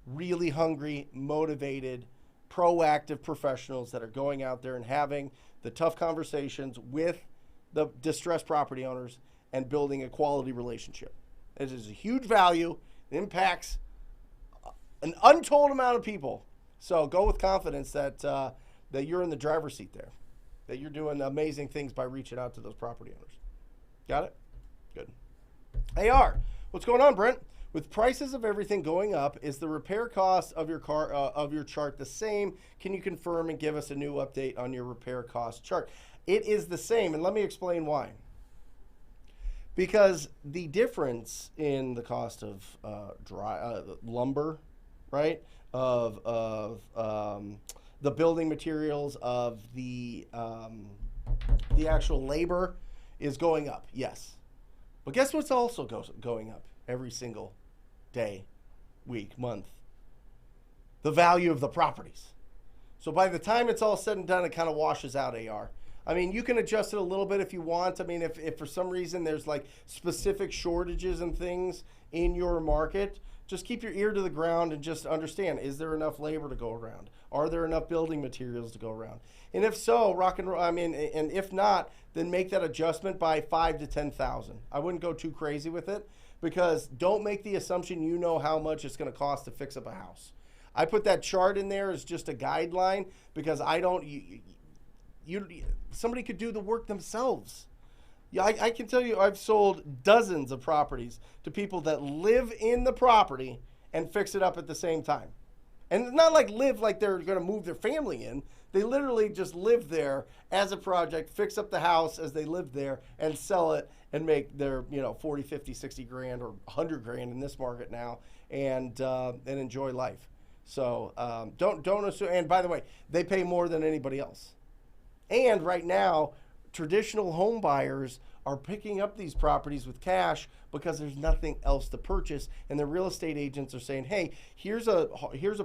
really hungry, motivated, proactive professionals that are going out there and having the tough conversations with the distressed property owners and building a quality relationship. It is a huge value. It impacts an untold amount of people. So go with confidence that you're in the driver's seat there, that you're doing amazing things by reaching out to those property owners. Got it? Good. AR, what's going on, Brent? With prices of everything going up, is the repair cost of your car of your chart the same? Can you confirm and give us a new update on your repair cost chart? It is the same, and let me explain why. Because the difference in the cost of lumber, right, of the building materials, of the actual labor is going up, yes. But guess what's also going up every single day, week, month? The value of the properties. So by the time it's all said and done, it kind of washes out, AR. I mean, you can adjust it a little bit if you want. I mean, if for some reason there's like specific shortages and things in your market, just keep your ear to the ground and just understand, is there enough labor to go around? Are there enough building materials to go around? And if so, rock and roll, I mean, and if not, then make that adjustment by 5,000 to 10,000. I wouldn't go too crazy with it, because don't make the assumption you know how much it's going to cost to fix up a house. I put that chart in there as just a guideline, because I don't, somebody could do the work themselves. Yeah, I can tell you I've sold dozens of properties to people that live in the property and fix it up at the same time. And it's not like live like they're going to move their family in. They literally just live there as a project, fix up the house as they live there, and sell it and make their 40, 50, 60 grand or 100 grand in this market now, and enjoy life. So don't assume. And by the way, they pay more than anybody else. And right now, traditional home buyers are picking up these properties with cash because there's nothing else to purchase, and the real estate agents are saying, hey, here's a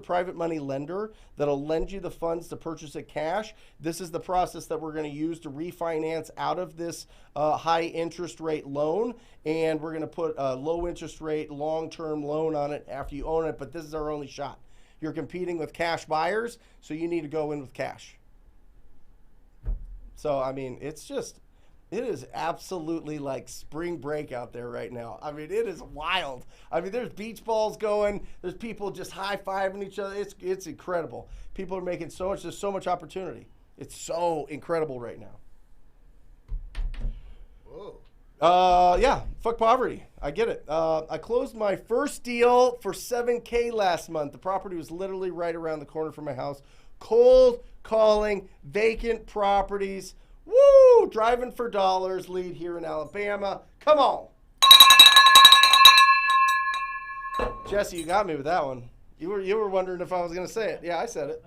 private money lender that'll lend you the funds to purchase it cash. This is the process that we're going to use to refinance out of this high interest rate loan, and we're going to put a low interest rate long-term loan on it after you own it, but this is our only shot. You're competing with cash buyers, so you need to go in with cash. So, I mean, it is absolutely like spring break out there right now. I mean, it is wild. I mean, there's beach balls going. There's people just high-fiving each other. It's incredible. People are making so much. There's so much opportunity. It's so incredible right now. Whoa. Yeah, fuck poverty. I get it. I closed my first deal for $7K last month. The property was literally right around the corner from my house. Cold calling vacant properties. Woo! Driving for dollars lead here in Alabama. Come on. Jesse, you got me with that one. You were wondering if I was going to say it. Yeah, I said it.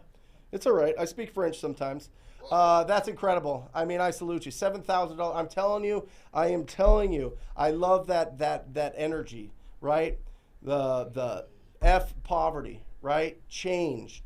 It's all right. I speak French sometimes. That's incredible. I mean, I salute you. $7,000. I'm telling you. I am telling you. I love that energy, right? The F poverty. Right? Change.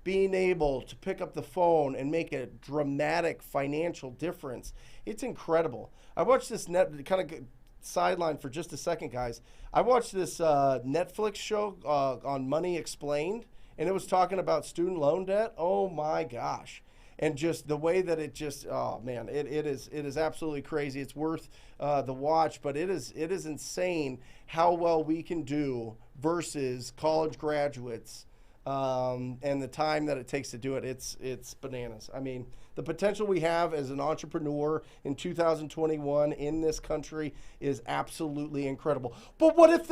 Being able to pick up the phone and make a dramatic financial difference. It's incredible. I watched this kind of sideline for just a second, guys. I watched this Netflix show on Money Explained, and it was talking about student loan debt. Oh my gosh. And just the way that it just, oh man, it is absolutely crazy. It's worth the watch, but it is insane how well we can do versus college graduates and the time that it takes to do it. It's bananas. I mean, the potential we have as an entrepreneur in 2021 in this country is absolutely incredible. But what if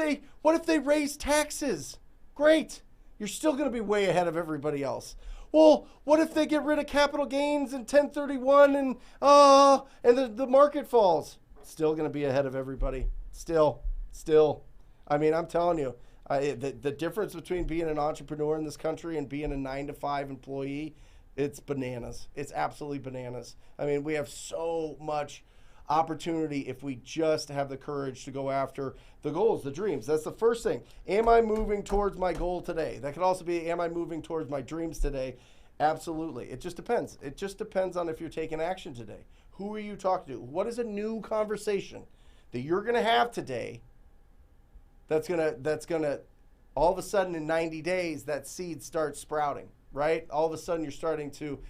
they raise taxes? Great. You're still going to be way ahead of everybody else. Well, what if they get rid of capital gains and 1031 and the market falls? Still going to be ahead of everybody. Still. I mean, I'm telling you, the difference between being an entrepreneur in this country and being a 9-to-5 employee, it's bananas. It's absolutely bananas. I mean, we have so much opportunity if we just have the courage to go after the goals, the dreams. That's the first thing. Am I moving towards my goal today? That could also be, am I moving towards my dreams today? Absolutely. It just depends. It just depends on if you're taking action today. Who are you talking to? What is a new conversation that you're going to have today that's going to all of a sudden in 90 days that seed starts sprouting, right? All of a sudden you're starting to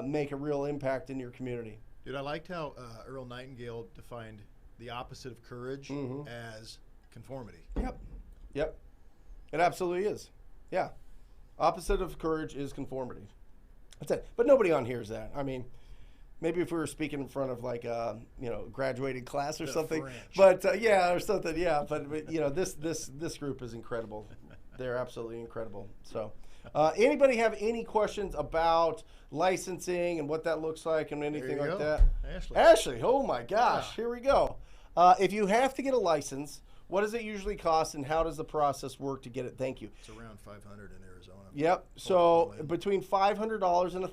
make a real impact in your community. Dude, I liked how Earl Nightingale defined the opposite of courage as conformity. Yep. It absolutely is. Yeah. Opposite of courage is conformity. That's it. But nobody on here is that. I mean, maybe if we were speaking in front of like graduated class or something. French. But yeah, or something. Yeah. But this group is incredible. They're absolutely incredible. So. Anybody have any questions about licensing and what that looks like and anything like that? Ashley, oh my gosh, Here we go. If you have to get a license, what does it usually cost and how does the process work to get it? Thank you. It's around $500 in Arizona. Yep. So between $500 and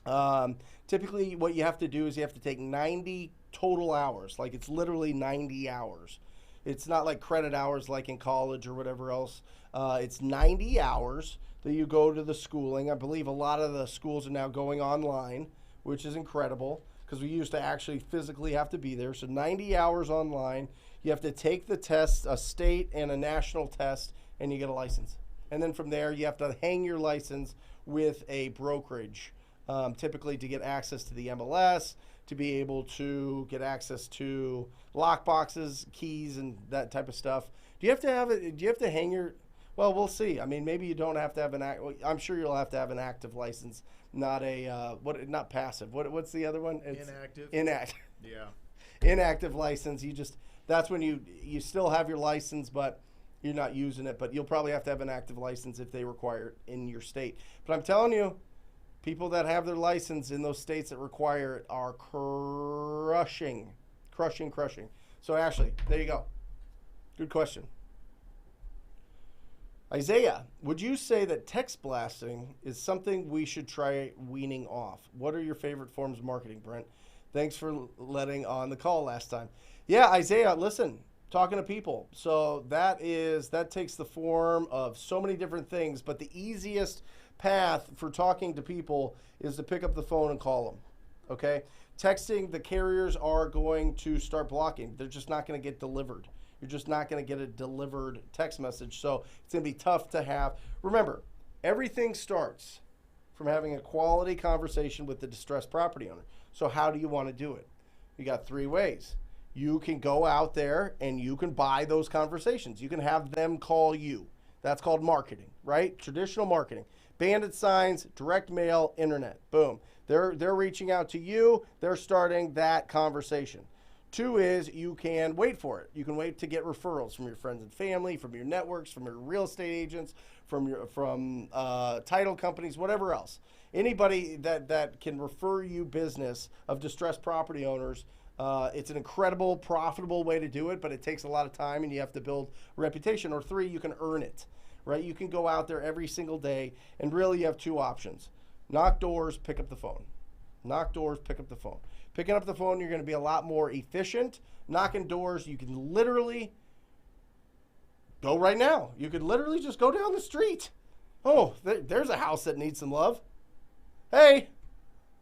$1,000. Typically what you have to do is you have to take 90 total hours. Like it's literally 90 hours. It's not like credit hours like in college or whatever else. It's 90 hours that you go to the schooling. I believe a lot of the schools are now going online, which is incredible because we used to actually physically have to be there. So 90 hours online. You have to take the test, a state and a national test, and you get a license. And then from there, you have to hang your license with a brokerage, typically to get access to the MLS, to be able to get access to lock boxes, keys, and that type of stuff. Do you have to have it? Do you have to hang your? Well, we'll see. I mean, maybe you don't have to have I'm sure you'll have to have an active license, not a not passive. What's the other one? It's inactive. Inactive. Yeah. Inactive license. That's when you still have your license, but you're not using it. But you'll probably have to have an active license if they require it in your state. But I'm telling you, people that have their license in those states that require it are crushing. So Ashley, there you go. Good question. Isaiah, would you say that text blasting is something we should try weaning off? What are your favorite forms of marketing, Brent? Thanks for letting on the call last time. Yeah, Isaiah, listen, talking to people. So that takes the form of so many different things, but the easiest path for talking to people is to pick up the phone and call them. Okay? Texting, the carriers are going to start blocking. They're just not going to get delivered. You're just not going to get a delivered text message. So it's going to be tough to have. Remember, everything starts from having a quality conversation with the distressed property owner. So how do you want to do it? You got 3 ways. You can go out there and you can buy those conversations. You can have them call you. That's called marketing, right? Traditional marketing. Bandit signs, direct mail, internet. Boom. They're reaching out to you. They're starting that conversation. 2 is you can wait for it. You can wait to get referrals from your friends and family, from your networks, from your real estate agents, from title companies, whatever else. Anybody that can refer you business of distressed property owners. It's an incredible, profitable way to do it, but it takes a lot of time and you have to build a reputation. Or 3, you can earn it, right? You can go out there every single day, and really you have 2 options. Knock doors, pick up the phone. Knock doors, pick up the phone. Picking up the phone, you're going to be a lot more efficient. Knocking doors, you can literally go right now. You could literally just go down the street. Oh, there's a house that needs some love. Hey,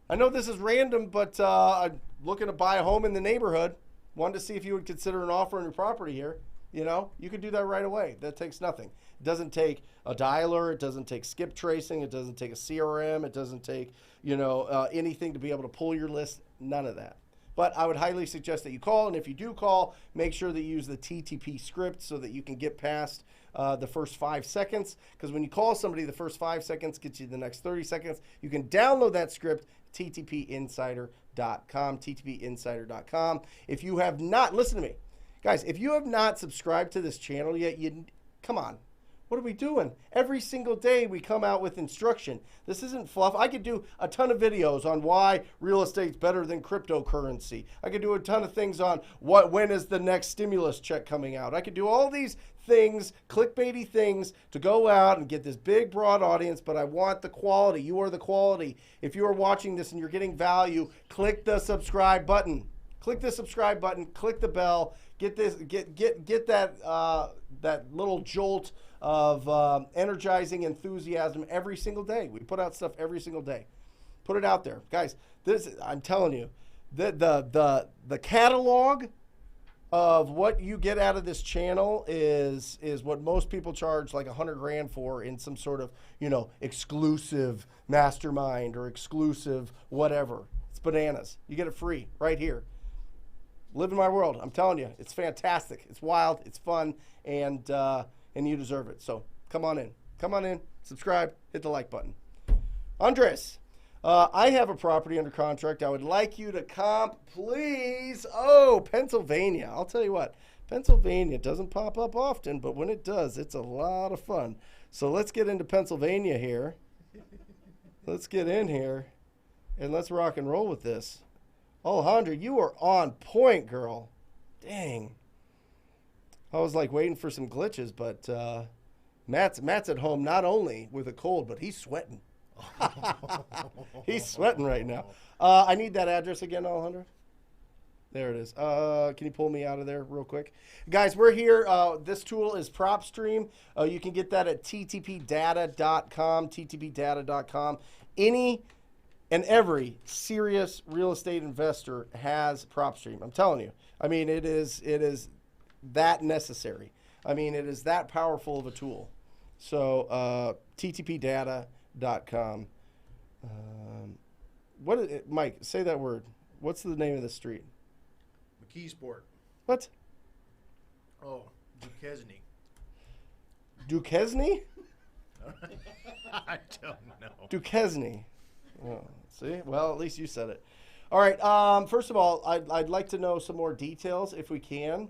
I know this is random, but I'm looking to buy a home in the neighborhood. Wanted to see if you would consider an offer on your property here. You know, you could do that right away. That takes nothing. It doesn't take a dialer. It doesn't take skip tracing. It doesn't take a CRM. It doesn't take, anything to be able to pull your list. None of that. But I would highly suggest that you call. And if you do call, make sure that you use the TTP script so that you can get past the first 5 seconds. Because when you call somebody, the first 5 seconds gets you the next 30 seconds. You can download that script, ttpinsider.com, ttpinsider.com. If you have not, listen to me. Guys, if you have not subscribed to this channel yet, come on. What are we doing? Every single day we come out with instruction. This isn't fluff. I could do a ton of videos on why real estate's better than cryptocurrency. I could do a ton of things on when is the next stimulus check coming out. I could do all these things, clickbaity things, to go out and get this big, broad audience, but I want the quality. You are the quality. If you are watching this and you're getting value, click the subscribe button. Click the subscribe button, click the bell, get that little jolt of energizing enthusiasm every single day. We put out stuff every single day. Put it out there. Guys, I'm telling you, the catalog of what you get out of this channel is what most people charge like $100,000 for in some sort of, exclusive mastermind or exclusive whatever. It's bananas. You get it free right here. Live in my world. I'm telling you, it's fantastic. It's wild. It's fun, and you deserve it. So come on in. Come on in. Subscribe. Hit the like button. Andres, I have a property under contract. I would like you to comp, please. Oh, Pennsylvania. I'll tell you what. Pennsylvania doesn't pop up often, but when it does, it's a lot of fun. So let's get into Pennsylvania here. Let's get in here, and let's rock and roll with this. Alejandra, you are on point, girl. Dang. I was like waiting for some glitches, but Matt's at home not only with a cold, but he's sweating. He's sweating right now. I need that address again, Alejandra. There it is. Can you pull me out of there real quick? Guys, we're here. This tool is PropStream. You can get that at ttpdata.com, ttpdata.com. Any and every serious real estate investor has PropStream. I'm telling you. I mean, it is that necessary. I mean, it is that powerful of a tool. So ttpdata.com. What is it, Mike? Say that word. What's the name of the street? McKeesport. What? Oh, Duquesne. Duquesne? I don't know. Duquesne. Oh, see? Well, at least you said it. All right. First of all, I'd like to know some more details if we can.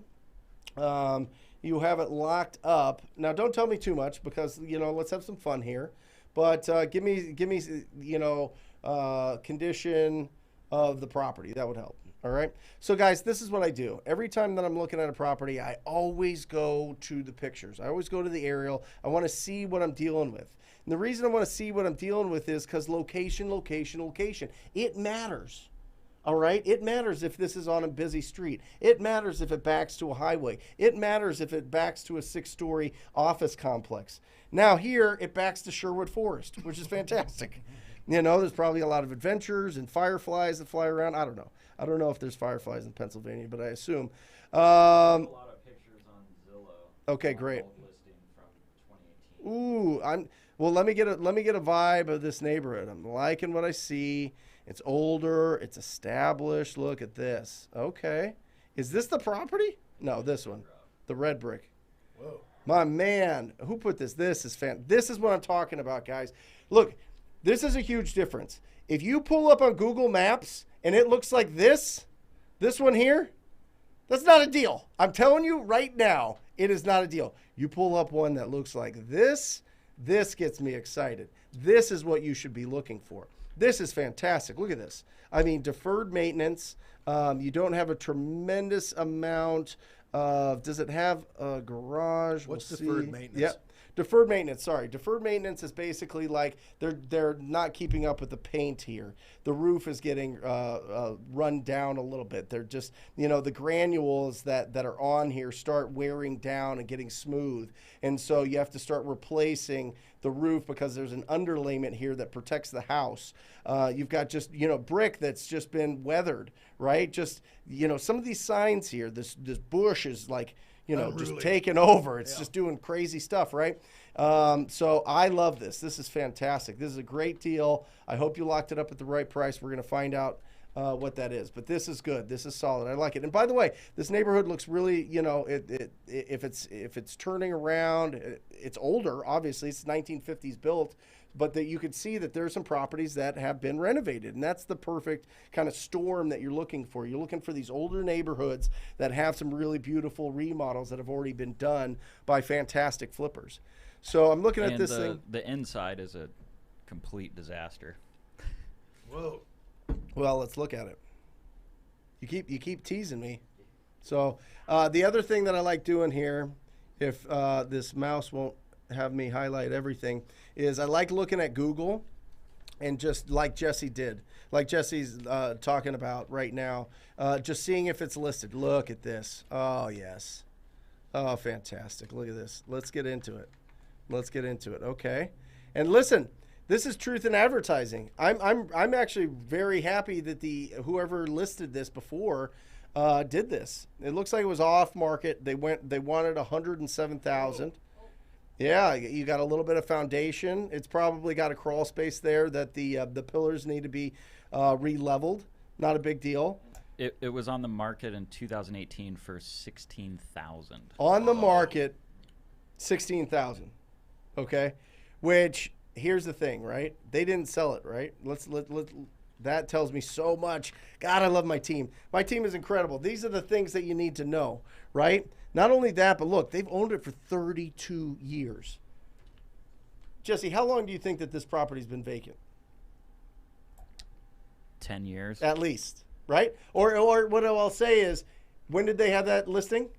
You have it locked up. Now, don't tell me too much because, let's have some fun here. But give me condition of the property. That would help. All right. So, guys, this is what I do. Every time that I'm looking at a property, I always go to the pictures. I always go to the aerial. I want to see what I'm dealing with. And the reason I want to see what I'm dealing with is because location, location, location. It matters. All right? It matters if this is on a busy street. It matters if it backs to a highway. It matters if it backs to a 6-story office complex. Now, here, it backs to Sherwood Forest, which is fantastic. You know, there's probably a lot of adventures and fireflies that fly around. I don't know. I don't know if there's fireflies in Pennsylvania, but I assume. A lot of pictures on Zillow. Okay, great. Old listing from 2018. Ooh, well, let me get a vibe of this neighborhood. I'm liking what I see. It's older. It's established. Look at this. Okay, is this the property? No, this one, the red brick. Whoa. My man, who put this? This is This is what I'm talking about, guys. Look, this is a huge difference. If you pull up on Google Maps and it looks like this one here, that's not a deal. I'm telling you right now, it is not a deal. You pull up one that looks like this gets me excited. This is what you should be looking for. This is fantastic. Look at this. I mean, deferred maintenance. You don't have a tremendous amount of, does it have a garage? What's We'll deferred see. maintenance? Yep. Deferred maintenance, sorry. Deferred maintenance is basically like they're not keeping up with the paint here. The roof is getting run down a little bit. They're just, you know, the granules that are on here start wearing down and getting smooth. And so you have to start replacing the roof because there's an underlayment here that protects the house. You've got just, you know, brick that's just been weathered, right? Just, you know, some of these signs here, this bush is like, you know, just taking over. It's just doing crazy stuff, right? So I love this. This is fantastic. This is a great deal. I hope you locked it up at the right price. We're going to find out what that is. But this is good. This is solid. I like it. And by the way, this neighborhood looks really, you know, if it's turning around, it's older. Obviously, it's 1950s built. But that you could see that there's some properties that have been renovated. And that's the perfect kind of storm that you're looking for. You're looking for these older neighborhoods that have some really beautiful remodels that have already been done by fantastic flippers. So I'm looking at this thing. The inside is a complete disaster. Whoa. Well, let's look at it. You keep teasing me. So the other thing that I like doing here, if this mouse won't have me highlight everything, is I like looking at Google and just like Jesse did, like Jesse's talking about right now, just seeing if it's listed. Look at this. Oh, yes. Oh, fantastic. Look at this. Let's get into it. Okay. And listen, this is truth in advertising. I'm actually very happy that whoever listed this before did this. It looks like it was off market. They wanted 107,000. Yeah, you got a little bit of foundation. It's probably got a crawl space there that the pillars need to be re-leveled. Not a big deal. It was on the market in 2018 for $16,000. On the market, 16,000. Okay, which here's the thing, right? They didn't sell it, right? Let's that tells me so much. God, I love my team. My team is incredible. These are the things that you need to know, right? Not only that, but look, they've owned it for 32 years. Jesse, how long do you think that this property's been vacant? 10 years. At least, right? Or what I'll say is, when did they have that listing?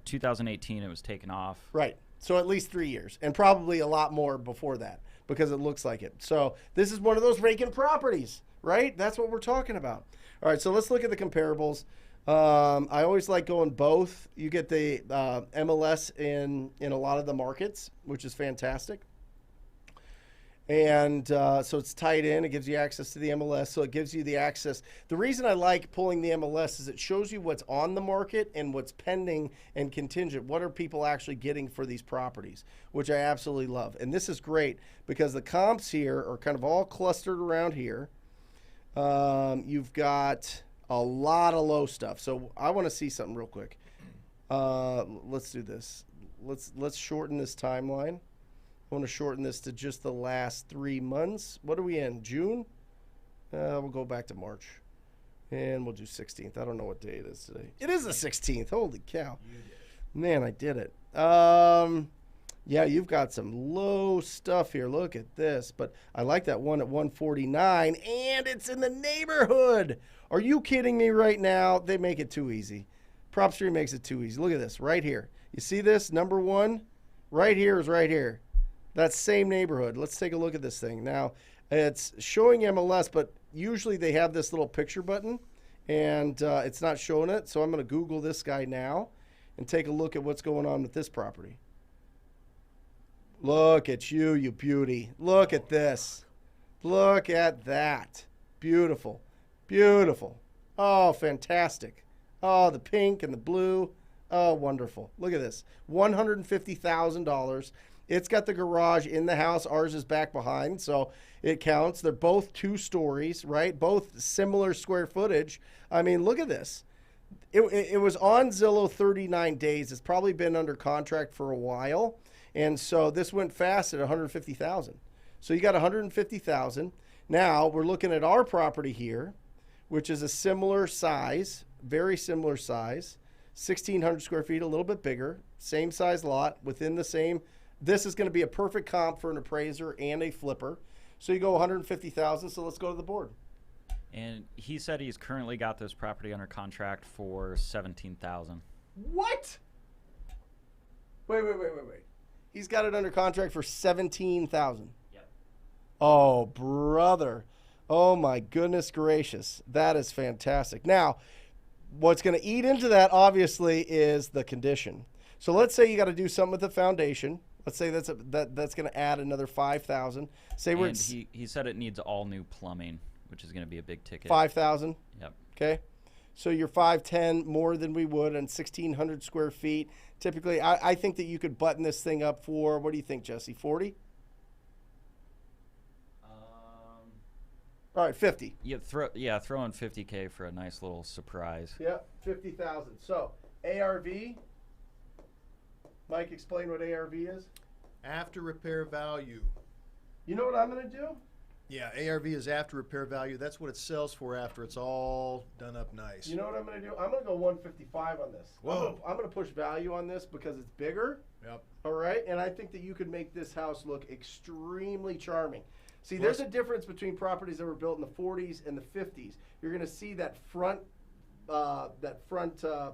2018, it was taken off. Right. So at least 3 years, and probably a lot more before that because it looks like it. So this is one of those vacant properties, right? That's what we're talking about. All right, so let's look at the comparables. I always like going both. You get the MLS in a lot of the markets, which is fantastic. And so it's tied in. It gives you access to the MLS, so it gives you the access. The reason I like pulling the MLS is it shows you what's on the market and what's pending and contingent. What are people actually getting for these properties, which I absolutely love. And this is great because the comps here are kind of all clustered around here. You've got a lot of low stuff. So I want to see something real quick. Let's do this. Let's shorten this timeline. I want to shorten this to just the last 3 months. What are we in? June? We'll go back to March. And we'll do 16th. I don't know what day it is today. It is the 16th. Holy cow. Man, I did it. Yeah, you've got some low stuff here. Look at this. But I like that one at 149, and it's in the neighborhood. Are you kidding me right now? They make it too easy. PropStream makes it too easy. Look at this right here. You see this? Number one right here is right here. That same neighborhood. Let's take a look at this thing. Now, it's showing MLS, but usually they have this little picture button, and it's not showing it. So I'm going to Google this guy now and take a look at what's going on with this property. Look at you, you beauty. Look at this. Look at that. Beautiful. Beautiful. Oh, fantastic. Oh, the pink and the blue. Oh, wonderful. Look at this. $150,000. It's got the garage in the house. Ours is back behind, so it counts. They're both 2 stories, right? Both similar square footage. I mean, look at this. It was on Zillow 39 days. It's probably been under contract for a while. And so this went fast at $150,000. So you got $150,000. Now we're looking at our property here, which is a similar size, very similar size, 1,600 square feet, a little bit bigger, same size lot within the same. This is going to be a perfect comp for an appraiser and a flipper. So you go $150,000. So let's go to the board. And he said he's currently got this property under contract for $17,000. What? Wait. He's got it under contract for $17,000. Yep. Oh, brother. Oh, my goodness gracious. That is fantastic. Now, what's going to eat into that, obviously, is the condition. So let's say you got to do something with the foundation. Let's say that's going to add another $5,000. Say we're And he said it needs all new plumbing, which is going to be a big ticket. $5,000. Yep. Okay. So you're 510 more than we would on 1,600 square feet. Typically, I think that you could button this thing up for, what do you think, Jesse, 40? All right, 50. Throw in $50K for a nice little surprise. Yeah, 50,000. So ARV, Mike, explain what ARV is. After repair value. You know what I'm going to do? Yeah, ARV is after repair value. That's what it sells for after it's all done up nice. You know what I'm going to do? I'm going to go 155 on this. Whoa. I'm going to push value on this because it's bigger. Yep. All right, and I think that you could make this house look extremely charming. See, there's a difference between properties that were built in the 40s and the 50s. You're going to see that front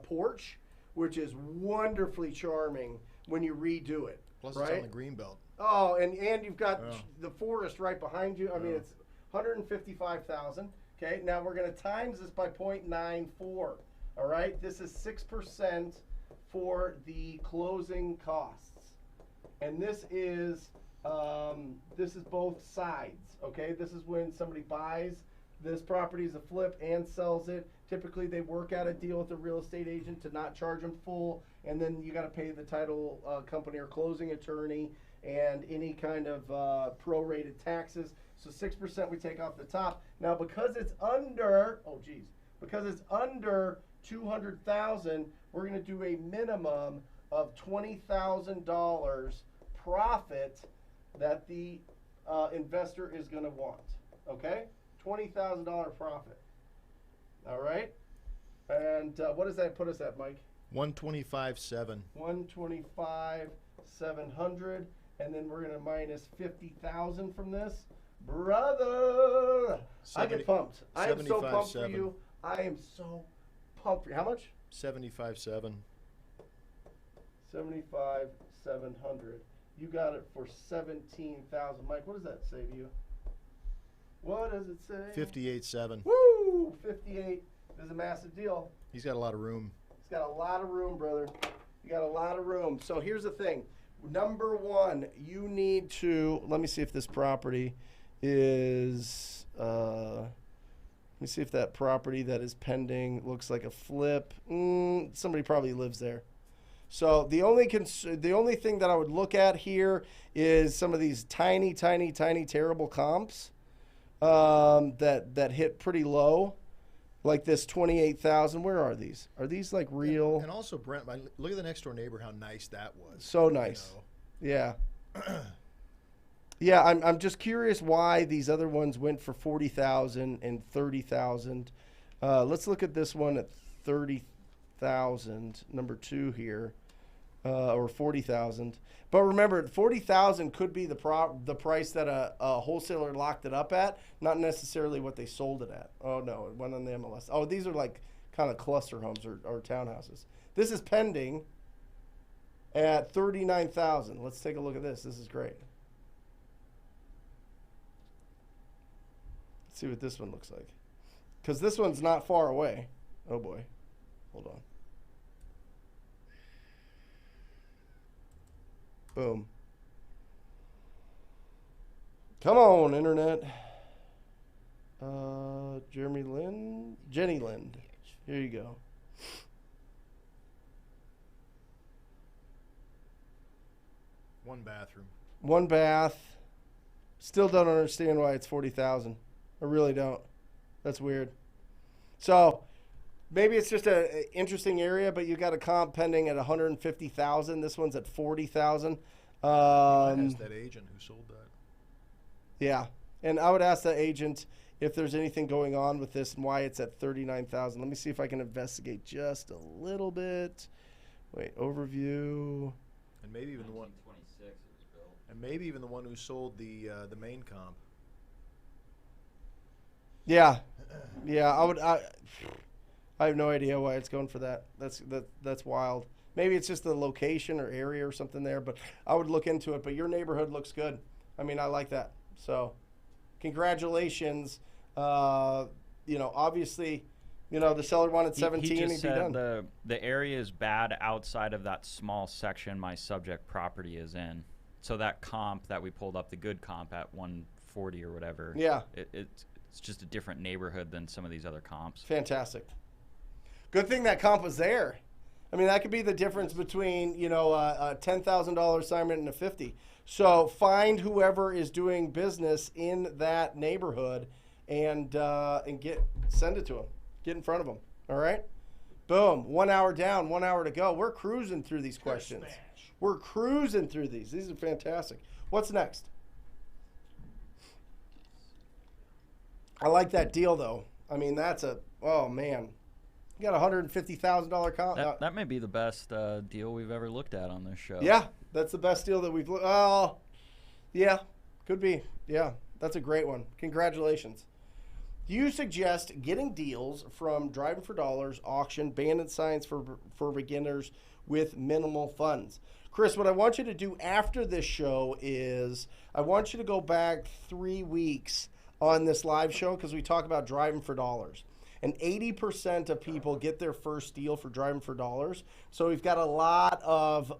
porch, which is wonderfully charming when you redo it. Plus right? it's on the green belt. Oh, and you've got the forest right behind you. I mean, it's $155,000. Okay, now we're going to times this by 0.94. All right, this is 6% for the closing costs, and this is both sides. Okay, this is when somebody buys this property as a flip and sells it. Typically, they work out a deal with the real estate agent to not charge them full, and then you got to pay the title company or closing attorney and any kind of prorated taxes. So 6% we take off the top. Now because it's under, because it's under 200,000, we're going to do a minimum of $20,000 profit that the investor is going to want. Okay, $20,000 profit. All right, and what does that put us at, Mike? 125.7. 125,700. And then we're gonna minus 50,000 from this, brother. I get pumped. I am so pumped for you. I am so pumped for you. How much? 75.7. 75,700. You got it for 17,000. Mike, what does that say to you? What does it say? 58.7. Woo! 58 is a massive deal. He's got a lot of room. He's got a lot of room, brother. You got a lot of room. So here's the thing. Number one, you need to, let me see if this property is, let me see if that property that is pending looks like a flip. Somebody probably lives there. So the only thing that I would look at here is some of these tiny, terrible comps that hit pretty low. Like this 28,000. Where are these? Are these like real? And also, Brent, look at the next door neighbor. How nice that was. So nice. You know? Yeah. Yeah. I'm just curious why these other ones went for 40,000 and 30,000. Let's look at this one at 30,000. Number 2 here. or 40,000. But remember, 40,000 could be the price that a wholesaler locked it up at, not necessarily what they sold it at. Oh no, it went on the MLS. Oh, these are like kind of cluster homes or townhouses. This is pending at 39,000. Let's take a look at this. This is great. Let's see what this one looks like, because this one's not far away. Oh boy, hold on. Boom. Come on, internet. Jenny Lind. Here you go. One bathroom. One bath. Still don't understand why it's 40,000. I really don't. That's weird. So maybe it's just an interesting area, but you got a comp pending at 150,000. This one's at 40,000. Ask that agent who sold that. Yeah, and I would ask the agent if there's anything going on with this and why it's at 39,000. Let me see if I can investigate just a little bit. Wait, overview. And maybe even the one. 1926 it was built. And maybe even the one who sold the main comp. Yeah, yeah. I have no idea why it's going for that. That's wild. Maybe it's just the location or area or something there, but I would look into it. But your neighborhood looks good. I mean, I like that. So, congratulations. Obviously, the seller wanted 17 He and just he'd be said done. the area is bad outside of that small section my subject property is in. So that comp that we pulled up, the good comp at 140 or whatever. Yeah. It's just a different neighborhood than some of these other comps. Fantastic. Good thing that comp was there. I mean, that could be the difference between, a $10,000 assignment and a 50. So find whoever is doing business in that neighborhood and send it to them. Get in front of them. All right? Boom. 1 hour down, 1 hour to go. We're cruising through these questions. We're cruising through these. These are fantastic. What's next? I like that deal, though. I mean, oh, man. You got a $150,000 comp. That may be the best deal we've ever looked at on this show. Yeah, that's the best deal that we've looked. Oh, yeah, could be. Yeah, that's a great one. Congratulations. Do you suggest getting deals from Driving for Dollars, auction, bandit signs for beginners with minimal funds? Chris, what I want you to do after this show is I want you to go back 3 weeks on this live show because we talk about Driving for Dollars. And 80% of people get their first deal for Driving for Dollars. So we've got a lot of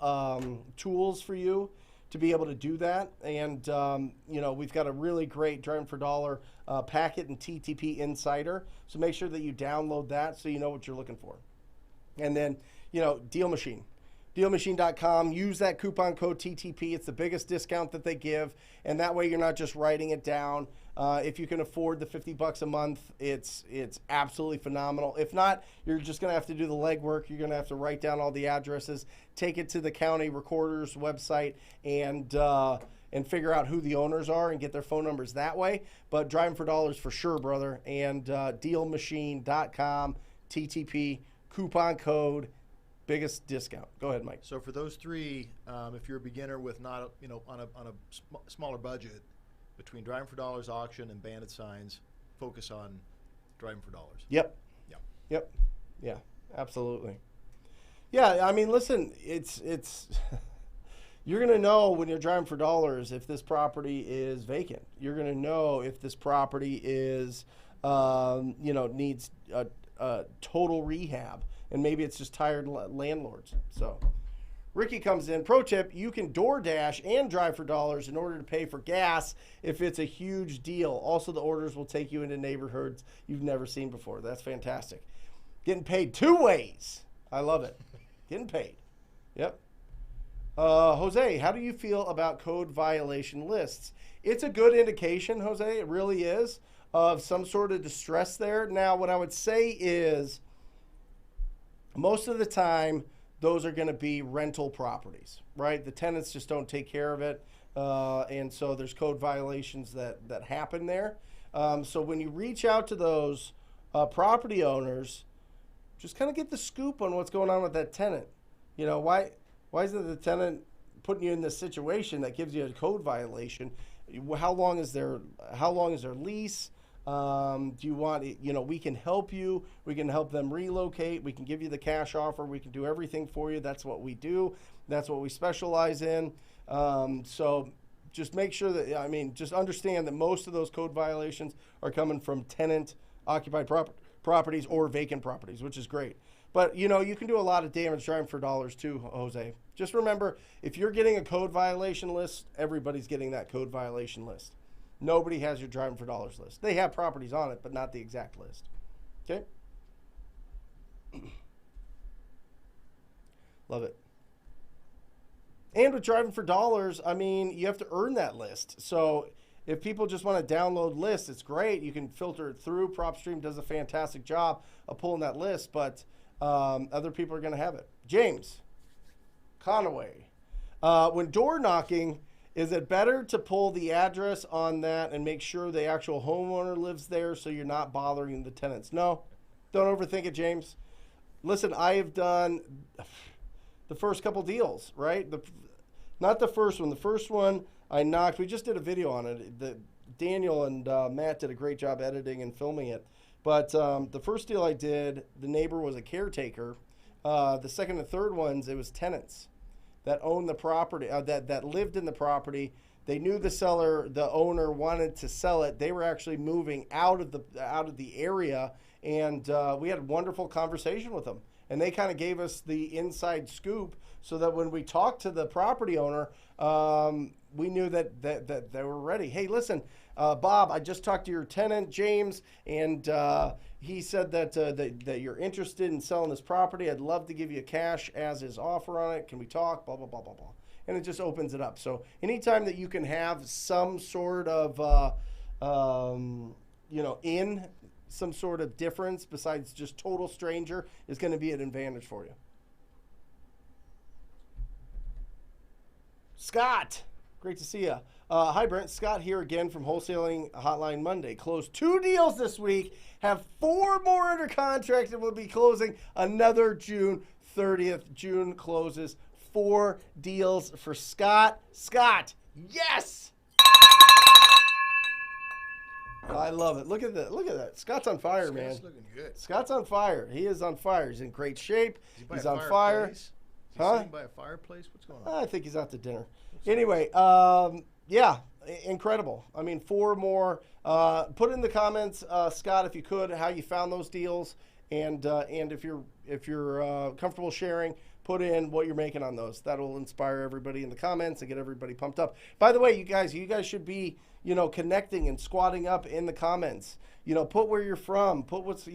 tools for you to be able to do that. And, we've got a really great Driving for Dollar packet and TTP Insider. So make sure that you download that so you know what you're looking for. And then, Deal Machine. DealMachine.com. Use that coupon code TTP. It's the biggest discount that they give. And that way you're not just writing it down. If you can afford the $50 a month, it's absolutely phenomenal. If not, you're just going to have to do the legwork. You're going to have to write down all the addresses, take it to the county recorder's website, and figure out who the owners are and get their phone numbers that way. But Driving for Dollars for sure, brother. And DealMachine.com, TTP, coupon code, biggest discount. Go ahead, Mike. So for those three, if you're a beginner with not, on a smaller budget, between Driving for Dollars, auction, and bandit signs, focus on Driving for Dollars. Yep. Yeah. Yep. Yeah. Absolutely. Yeah. I mean, listen, it's you're gonna know when you're Driving for Dollars if this property is vacant. You're gonna know if this property is, needs a total rehab, and maybe it's just tired landlords. So. Ricky comes in. Pro tip, you can DoorDash and Drive for Dollars in order to pay for gas if it's a huge deal. Also, the orders will take you into neighborhoods you've never seen before. That's fantastic. Getting paid 2 ways. I love it. Getting paid. Yep. Jose, how do you feel about code violation lists? It's a good indication, Jose. It really is, of some sort of distress there. Now, what I would say is most of the time, those are going to be rental properties, right? The tenants just don't take care of it. And so there's code violations that happen there. So when you reach out to those property owners, just kind of get the scoop on what's going on with that tenant. Why Why isn't the tenant putting you in this situation that gives you a code violation? How long is their lease? Do you want, we can help you. We can help them relocate. We can give you the cash offer. We can do everything for you. That's what we do. That's what we specialize in. So just make sure that, just understand that most of those code violations are coming from tenant occupied properties or vacant properties, which is great. But, you can do a lot of damage driving for dollars too, Jose. Just remember, if you're getting a code violation list, everybody's getting that code violation list. Nobody has your driving for dollars list. They have properties on it, but not the exact list. Okay? Love it. And with driving for dollars, you have to earn that list. So if people just want to download lists, it's great. You can filter it through. PropStream does a fantastic job of pulling that list, but other people are going to have it. James Conaway. When door knocking, is it better to pull the address on that and make sure the actual homeowner lives there so you're not bothering the tenants? No, don't overthink it, James. Listen, I have done the first couple deals, right? Not the first one. The first one I knocked. We just did a video on it. Daniel and Matt did a great job editing and filming it. But the first deal I did, the neighbor was a caretaker. The second and third ones, it was tenants that owned the property, that lived in the property. They knew the owner wanted to sell it. They were actually moving out of the area, and we had a wonderful conversation with them. And they kind of gave us the inside scoop so that when we talked to the property owner, we knew that they were ready. Hey, listen, Bob, I just talked to your tenant, James, and he said that you're interested in selling this property. I'd love to give you cash as his offer on it. Can we talk? Blah, blah, blah, blah, blah. And it just opens it up. So anytime that you can have some sort of, in some sort of difference besides just total stranger is going to be an advantage for you. Scott, great to see you. Hi, Brent. Scott here again from Wholesaling Hotline Monday. Closed 2 deals this week. Have 4 more under contract and will be closing another June 30th. June closes 4 deals for Scott. Scott, yes! I love it. Look at that. Look at that. Scott's on fire, man. Scott's looking good. Scott's on fire. He is on fire. He's in great shape. He's on fire. Is he sitting by a fireplace? What's going on? I think he's out to dinner. Anyway, yeah, incredible. 4 more. Put in the comments, Scott, if you could, how you found those deals, and if you're comfortable sharing, put in what you're making on those. That'll inspire everybody in the comments and get everybody pumped up. By the way, you guys should be connecting and squatting up in the comments. Put where you're from. Put what's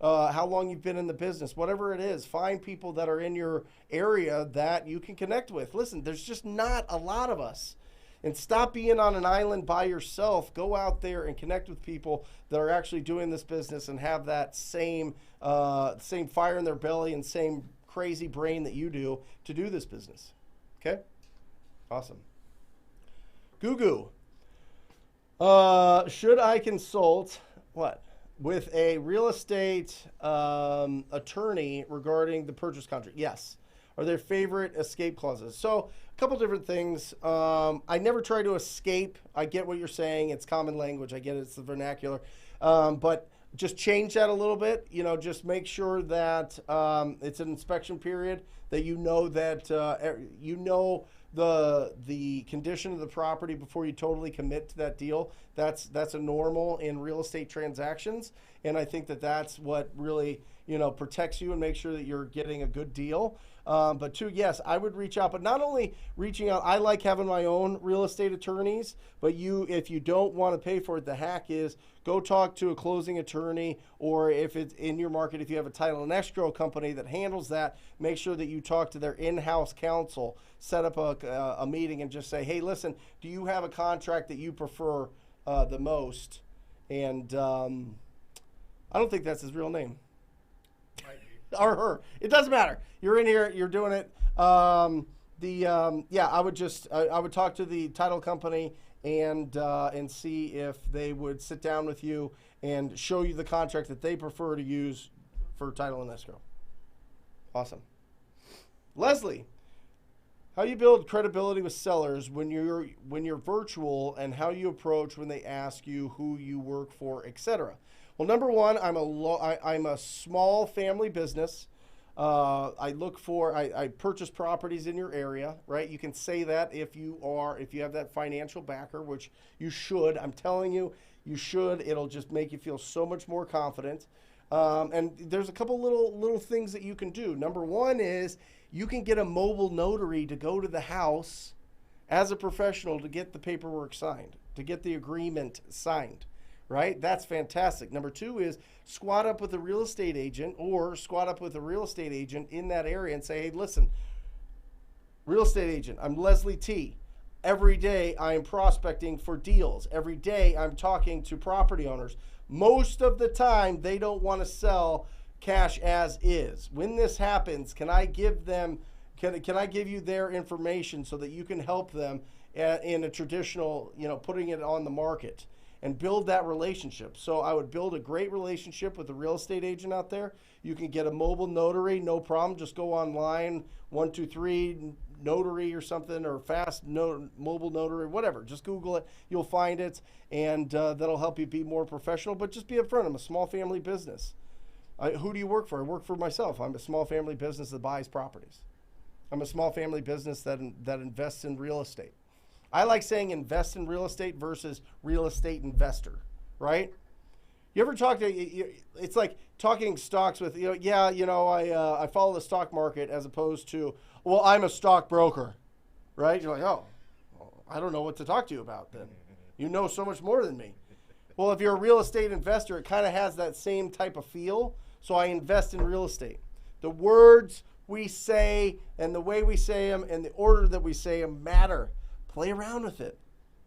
how long you've been in the business, whatever it is. Find people that are in your area that you can connect with. Listen, there's just not a lot of us. And stop being on an island by yourself. Go out there and connect with people that are actually doing this business and have that same fire in their belly and same crazy brain that you do to do this business. Okay? Awesome. Gugu. Should I consult with a real estate attorney regarding the purchase contract? Yes. Are there favorite escape clauses? So a couple different things. I never try to escape. I get what you're saying. It's common language. I get it. It's the vernacular. But just change that a little bit. Just make sure that it's an inspection period, that the condition of the property before you totally commit to that deal. That's a normal in real estate transactions, and I think that's what really protects you and makes sure that you're getting a good deal. But 2, yes, I would reach out, but not only reaching out. I like having my own real estate attorneys, but if you don't want to pay for it, the hack is go talk to a closing attorney, or if it's in your market, if you have a title and escrow company that handles that, make sure that you talk to their in-house counsel. Set up a meeting and just say, hey, listen, do you have a contract that you prefer the most? And I don't think that's his real name. Or her. It doesn't matter. You're in here. You're doing it. I would talk to the title company and see if they would sit down with you and show you the contract that they prefer to use for title and escrow. Awesome. Leslie, How you build credibility with sellers when you're virtual, and how you approach when they ask you who you work for, etc. Well, number one, I'm a small family business. I purchase properties in your area, right? You can say that if you have that financial backer, which you should. I'm telling you, you should. It'll just make you feel so much more confident. And there's a couple little things that you can do. Number one is you can get a mobile notary to go to the house as a professional to get the paperwork signed, to get the agreement signed, right? That's fantastic. Number two is squat up with a real estate agent, or squat up with a real estate agent in that area and say, hey, listen, real estate agent, I'm Leslie T. Every day I am prospecting for deals. Every day I'm talking to property owners. Most of the time they don't want to sell cash as is. When this happens, can I give you their information so that you can help them in a traditional, putting it on the market, and build that relationship. So I would build a great relationship with a real estate agent out there. You can get a mobile notary, no problem. Just go online, 123 notary or something, or mobile notary, whatever. Just Google it. You'll find it, and that'll help you be more professional. But just be upfront. I'm a small family business. Who do you work for? I work for myself. I'm a small family business that buys properties. I'm a small family business that invests in real estate. I like saying invest in real estate versus real estate investor, right? You ever talk to, it's like talking stocks with, I follow the stock market as opposed to, well, I'm a stockbroker, right? You're like, oh, I don't know what to talk to you about then. You know so much more than me. Well, if you're a real estate investor, it kind of has that same type of feel. So I invest in real estate. The words we say and the way we say them and the order that we say them matter. Play around with it.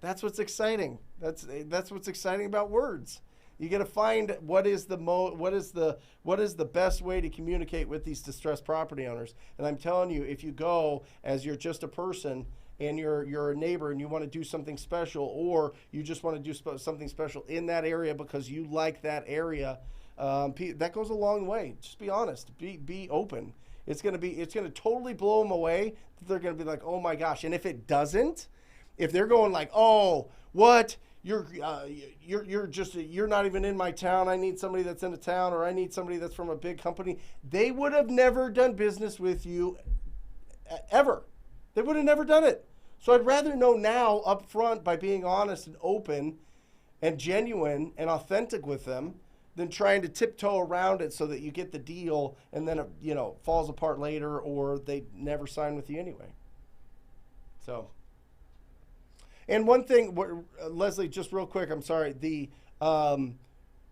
That's what's exciting. That's what's exciting about words. You got to find what is the best way to communicate with these distressed property owners. And I'm telling you, if you go as you're just a person and you're a neighbor and you want to do something special, or you just want to do something special in that area because you like that area, that goes a long way. Just be honest. Be open. It's gonna totally blow them away. They're gonna be like, oh my gosh. And if it doesn't, if they're going like, oh, what? You're not even in my town. I need somebody that's in a town, or I need somebody that's from a big company. They would have never done business with you ever. They would have never done it. So I'd rather know now up front by being honest and open and genuine and authentic with them than trying to tiptoe around it so that you get the deal and then it falls apart later, or they never sign with you anyway. So. And one thing, Leslie, just real quick, I'm sorry.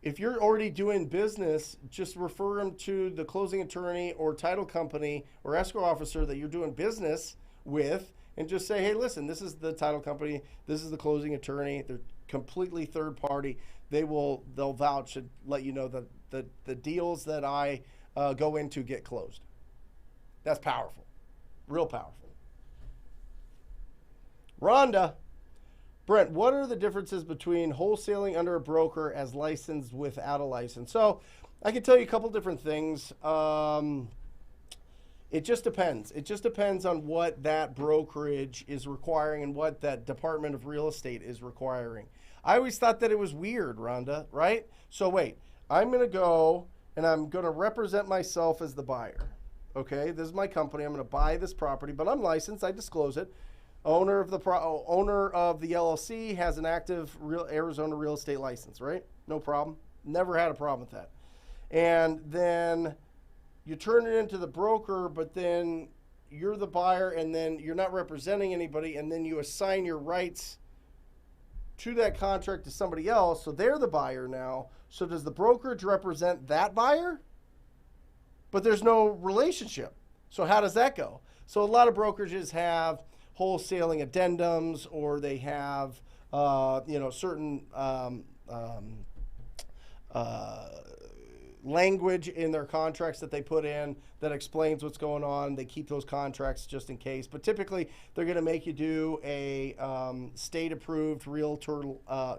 If you're already doing business, just refer them to the closing attorney or title company or escrow officer that you're doing business with, and just say, hey, listen, this is the title company, this is the closing attorney. They're completely third party. They'll vouch and let you know that the deals that I go into get closed. That's powerful, real powerful. Rhonda. Brent, what are the differences between wholesaling under a broker as licensed without a license? So I can tell you a couple different things. It just depends. It just depends on what that brokerage is requiring and what that Department of Real Estate is requiring. I always thought that it was weird, Rhonda, right? So wait, I'm going to go and I'm going to represent myself as the buyer. Okay, this is my company. I'm going to buy this property, but I'm licensed. I disclose it. Owner of the LLC has an active Arizona real estate license, right? No problem. Never had a problem with that. And then you turn it into the broker, but then you're the buyer, and then you're not representing anybody, and then you assign your rights to that contract to somebody else, so they're the buyer now. So does the brokerage represent that buyer? But there's no relationship. So how does that go? So a lot of brokerages have wholesaling addendums, or they have certain language in their contracts that they put in that explains what's going on. They keep those contracts just in case, but typically they're going to make you do a state approved realtor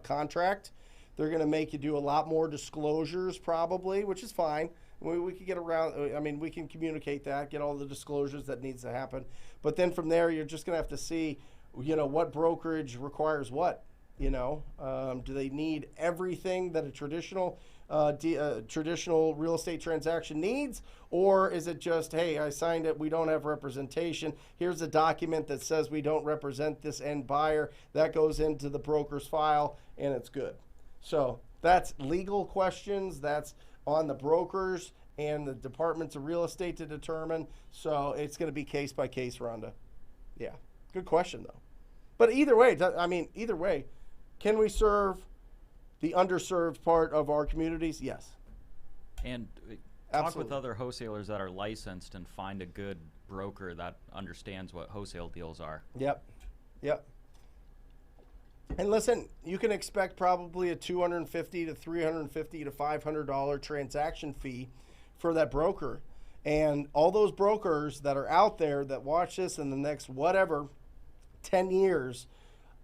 contract. They're going to make you do a lot more disclosures probably, which is fine. We could get around. I mean, we can communicate that, get all the disclosures that needs to happen. But then from there, you're just going to have to see, what brokerage requires what. Do they need everything that a traditional real estate transaction needs, or is it just, hey, I signed it, we don't have representation, here's a document that says we don't represent this end buyer, that goes into the broker's file, and it's good. So that's legal questions, that's on the brokers and the departments of real estate to determine. So it's going to be case by case, Rhonda. Yeah, good question though. But either way, can we serve the underserved part of our communities? Yes. And talk Absolutely. with other wholesalers that are licensed and find a good broker that understands what wholesale deals are. Yep. And listen, you can expect probably a $250 to $350 to $500 transaction fee for that broker. And all those brokers that are out there that watch this in the next 10 years,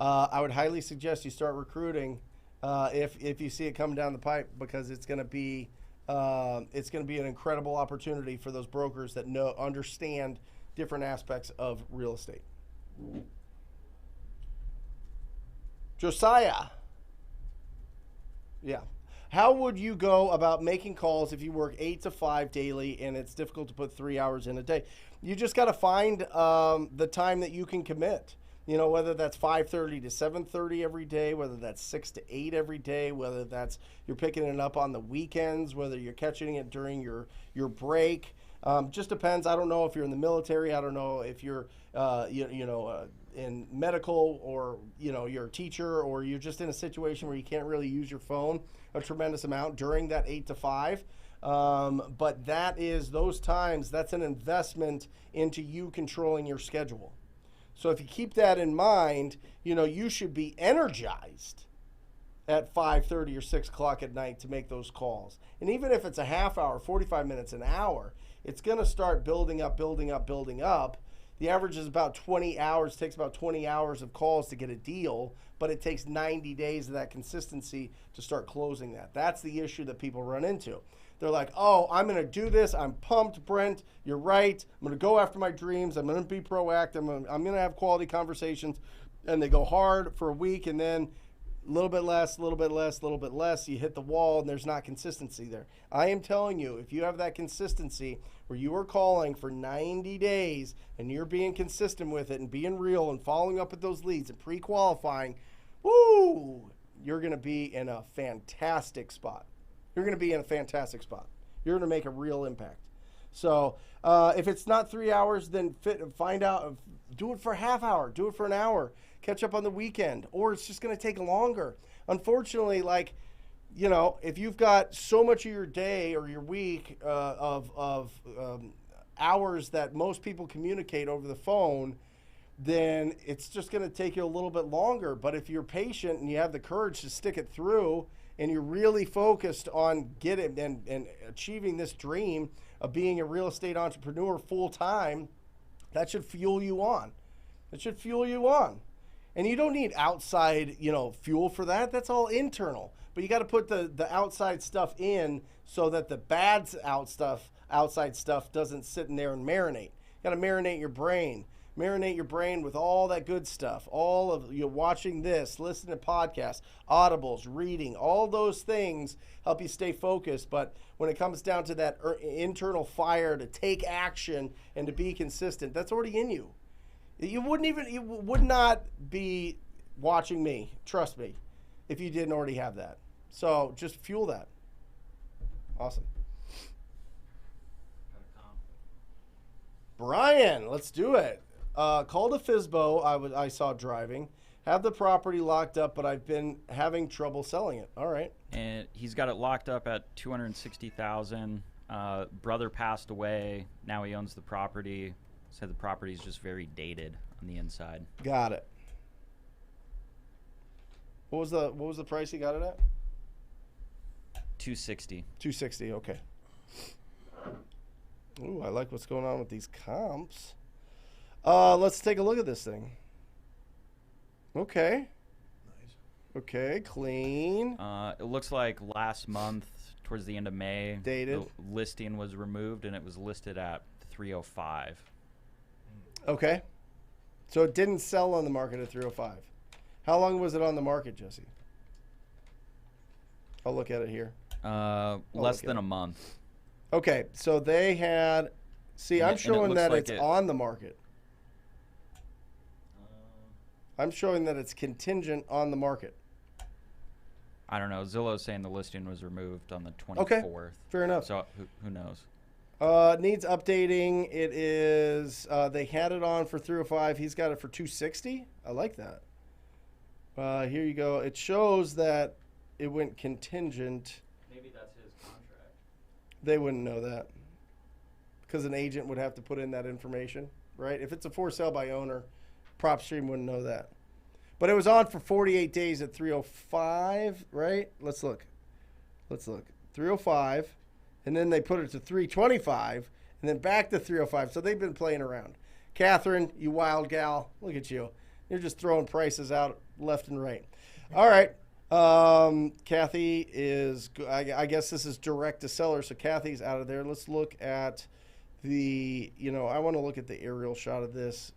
I would highly suggest you start recruiting if you see it coming down the pipe, because it's going to be an incredible opportunity for those brokers that understand different aspects of real estate. Josiah. Yeah. How would you go about making calls if you work 8 to 5 daily and it's difficult to put 3 hours in a day? You just got to find the time that you can commit. Whether that's 5:30 to 7:30 every day, whether that's 6 to 8 every day, whether that's you're picking it up on the weekends, whether you're catching it during your break. Just depends. I don't know if you're in the military. I don't know if you're in medical, or you're a teacher, or you're just in a situation where you can't really use your phone a tremendous amount during that 8 to 5. But those times, that's an investment into you controlling your schedule. So if you keep that in mind, you should be energized at 5:30 or 6 o'clock at night to make those calls. And even if it's a half hour, 45 minutes, an hour, it's going to start building up. The average is about 20 hours, takes about 20 hours of calls to get a deal, but it takes 90 days of that consistency to start closing that. That's the issue that people run into. They're like, oh, I'm going to do this. I'm pumped, Brent. You're right. I'm going to go after my dreams. I'm going to be proactive. I'm going to have quality conversations. And they go hard for a week, and then a little bit less. You hit the wall, and there's not consistency there. I am telling you, if you have that consistency where you are calling for 90 days and you're being consistent with it and being real and following up with those leads and pre-qualifying, you're going to be in a fantastic spot. You're going to make a real impact. So if it's not 3 hours, then find out, do it for a half hour, do it for an hour, catch up on the weekend, or it's just going to take longer. Unfortunately, if you've got so much of your day or your week of hours that most people communicate over the phone, then it's just going to take you a little bit longer. But if you're patient and you have the courage to stick it through, and you're really focused on getting and achieving this dream of being a real estate entrepreneur full time, that should fuel you on. And you don't need outside, fuel for that. That's all internal. But you got to put the outside stuff in so that the bad outside stuff doesn't sit in there and marinate. You got to marinate your brain. Marinate your brain with all that good stuff. All of watching this, listening to podcasts, audibles, reading, all those things help you stay focused. But when it comes down to that internal fire to take action and to be consistent, that's already in you. You would not be watching me, trust me, if you didn't already have that. So just fuel that. Awesome. Brian, let's do it. Called a FSBO I saw driving. Have the property locked up, but I've been having trouble selling it. All right. And he's got it locked up at $260,000. Brother passed away. Now he owns the property. Said the property is just very dated on the inside. Got it. What was the price he got it at? $260,000. $260,000. Okay. Ooh, I like what's going on with these comps. Let's take a look at this thing. Okay. Nice. Okay, clean. It looks like last month towards the end of May. Dated. The listing was removed, and it was listed at 305. Okay. So it didn't sell on the market at 305. How long was it on the market, Jesse? I'll look at it here. Less than a month. Okay, so they had. See, I'm showing that it's on the market. I'm showing that it's contingent on the market. I don't know. Zillow's saying the listing was removed on the 24th. Okay, fair enough. So who knows? Needs updating. It is. They had it on for 305. He's got it for 260. I like that. Here you go. It shows that it went contingent. Maybe that's his contract. They wouldn't know that because an agent would have to put in that information, right? If it's a for sale by owner, PropStream wouldn't know that. But it was on for 48 days at 305, right? Let's look. 305, and then they put it to 325, and then back to 305. So they've been playing around. Catherine, you wild gal, look at you. You're just throwing prices out left and right. All right. Kathy is, I guess this is direct to seller, so Kathy's out of there. Let's look at the, I want to look at the aerial shot of this.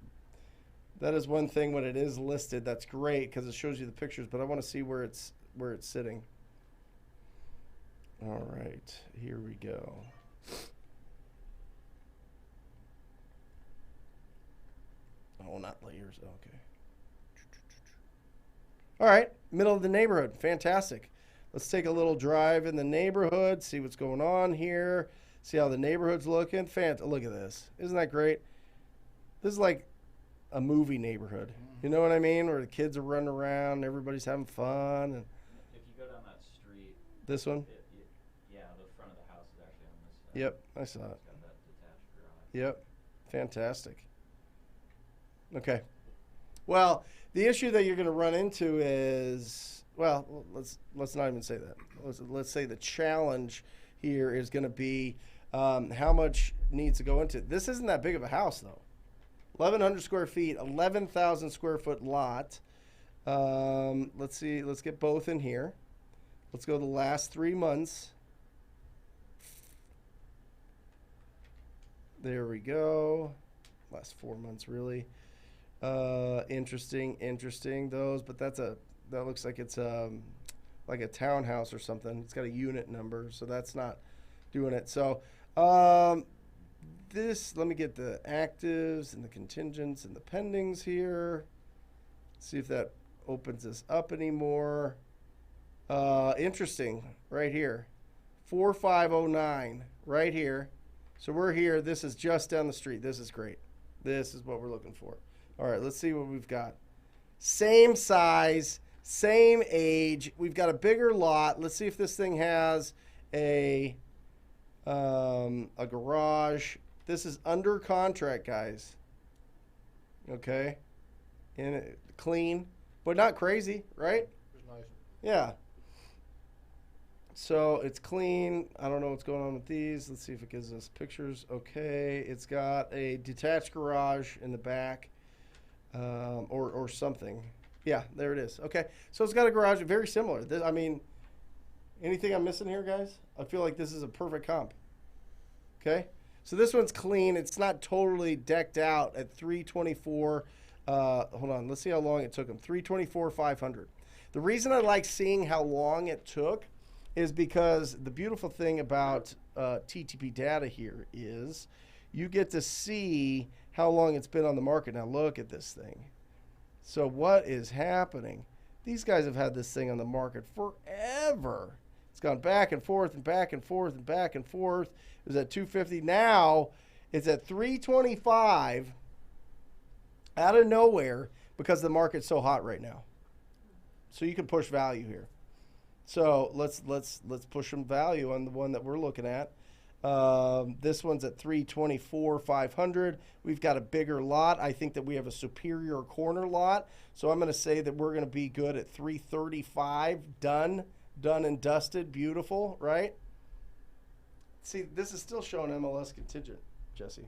That is one thing when it is listed. That's great because it shows you the pictures, but I want to see where it's sitting. All right, here we go. Oh, not layers. Okay. All right, middle of the neighborhood. Fantastic. Let's take a little drive in the neighborhood, see what's going on here, see how the neighborhood's looking. Look at this. Isn't that great? This is like a movie neighborhood. You know what I mean? Where the kids are running around, everybody's having fun. And if you go down that street. This one? Yeah, the front of the house is actually on this side. Yep, I saw it. It's got that detached garage. Yep, fantastic. Okay. Well, the issue that you're going to run into is, well, let's not even say that. Let's say the challenge here is going to be how much needs to go into it. This isn't that big of a house, though. 1,100 square feet, 11,000 square foot lot. Let's see. Let's get both in here. Let's go the last 3 months. There we go. Last 4 months, really. Interesting those, but that looks like it's like a townhouse or something. It's got a unit number, so that's not doing it. So let me get the actives and the contingents and the pendings here. See if that opens this up anymore. Interesting, right here, 4509 right here. So we're here. This is just down the street. This is great. This is what we're looking for. All right, let's see what we've got. Same size, same age. We've got a bigger lot. Let's see if this thing has a garage. This is under contract, guys. Okay, and clean, but not crazy, right? It's nice. Yeah. So it's clean. I don't know what's going on with these. Let's see if it gives us pictures. Okay, it's got a detached garage in the back. Or something. Yeah, there it is. Okay, so it's got a garage, very similar. I mean, anything I'm missing here, guys? I feel like this is a perfect comp. Okay, so this one's clean. It's not totally decked out at 324. Hold on, let's see how long it took them. 324,500. The reason I like seeing how long it took is because the beautiful thing about TTP data here is you get to see how long it's been on the market. Now look at this thing. So what is happening? These guys have had this thing on the market forever. It's gone back and forth and back and forth and back and forth. It was at 250. Now it's at 325 out of nowhere because the market's so hot right now. So you can push value here. So let's push some value on the one that we're looking at. This one's at 324,500. We've got a bigger lot. I think that we have a superior corner lot. So I'm going to say that we're going to be good at 335. Done and dusted. Beautiful, right? See, this is still showing MLS contingent, Jesse.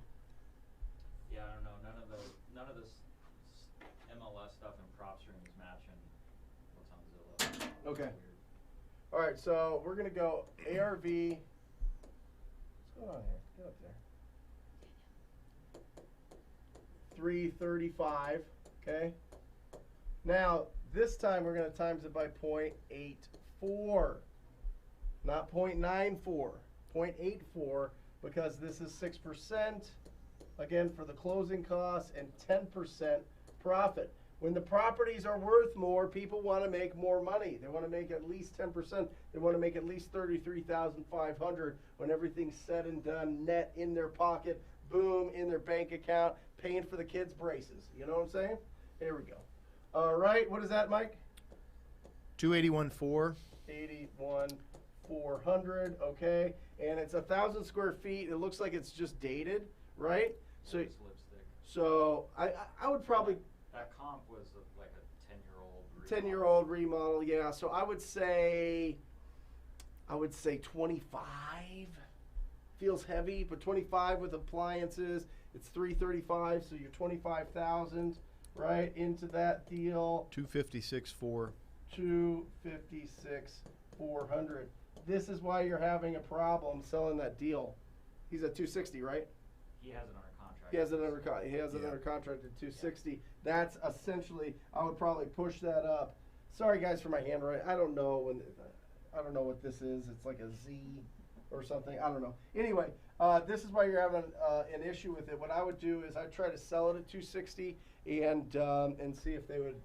Yeah, I don't know. None of this MLS stuff in PropStream is matching what's on Zillow. Okay. All right, so we're gonna go ARV. What's going on here? Get up there. 335. Okay. Now this time we're gonna times it by 0.84, not 0.94, 0.84, because this is 6%. Again, for the closing costs and 10% profit. When the properties are worth more, people want to make more money. They want to make at least 10%. They want to make at least $33,500 when everything's said and done, net in their pocket, boom, in their bank account, paying for the kids' braces. You know what I'm saying? Here we go. All right, what is that, Mike? 281.4. 81,400. Okay, and it's 1,000 square feet. It looks like it's just dated, right? So, It's lipstick. so I would probably. That comp was like a 10-year-old. 10-year-old remodel, yeah. So I would say 25. Feels heavy, but 25 with appliances. It's 335, so you're 25,000, right, into that deal. 256.4. 256,400. This is why you're having a problem selling that deal. He's at 260, right? He has it under contract. He has it under contract at 260. That's essentially, I would probably push that up. Sorry guys for my handwriting. I don't know what this is. It's like a Z or something. I don't know. Anyway, this is why you're having an issue with it. What I would do is I'd try to sell it at 260 and see if they would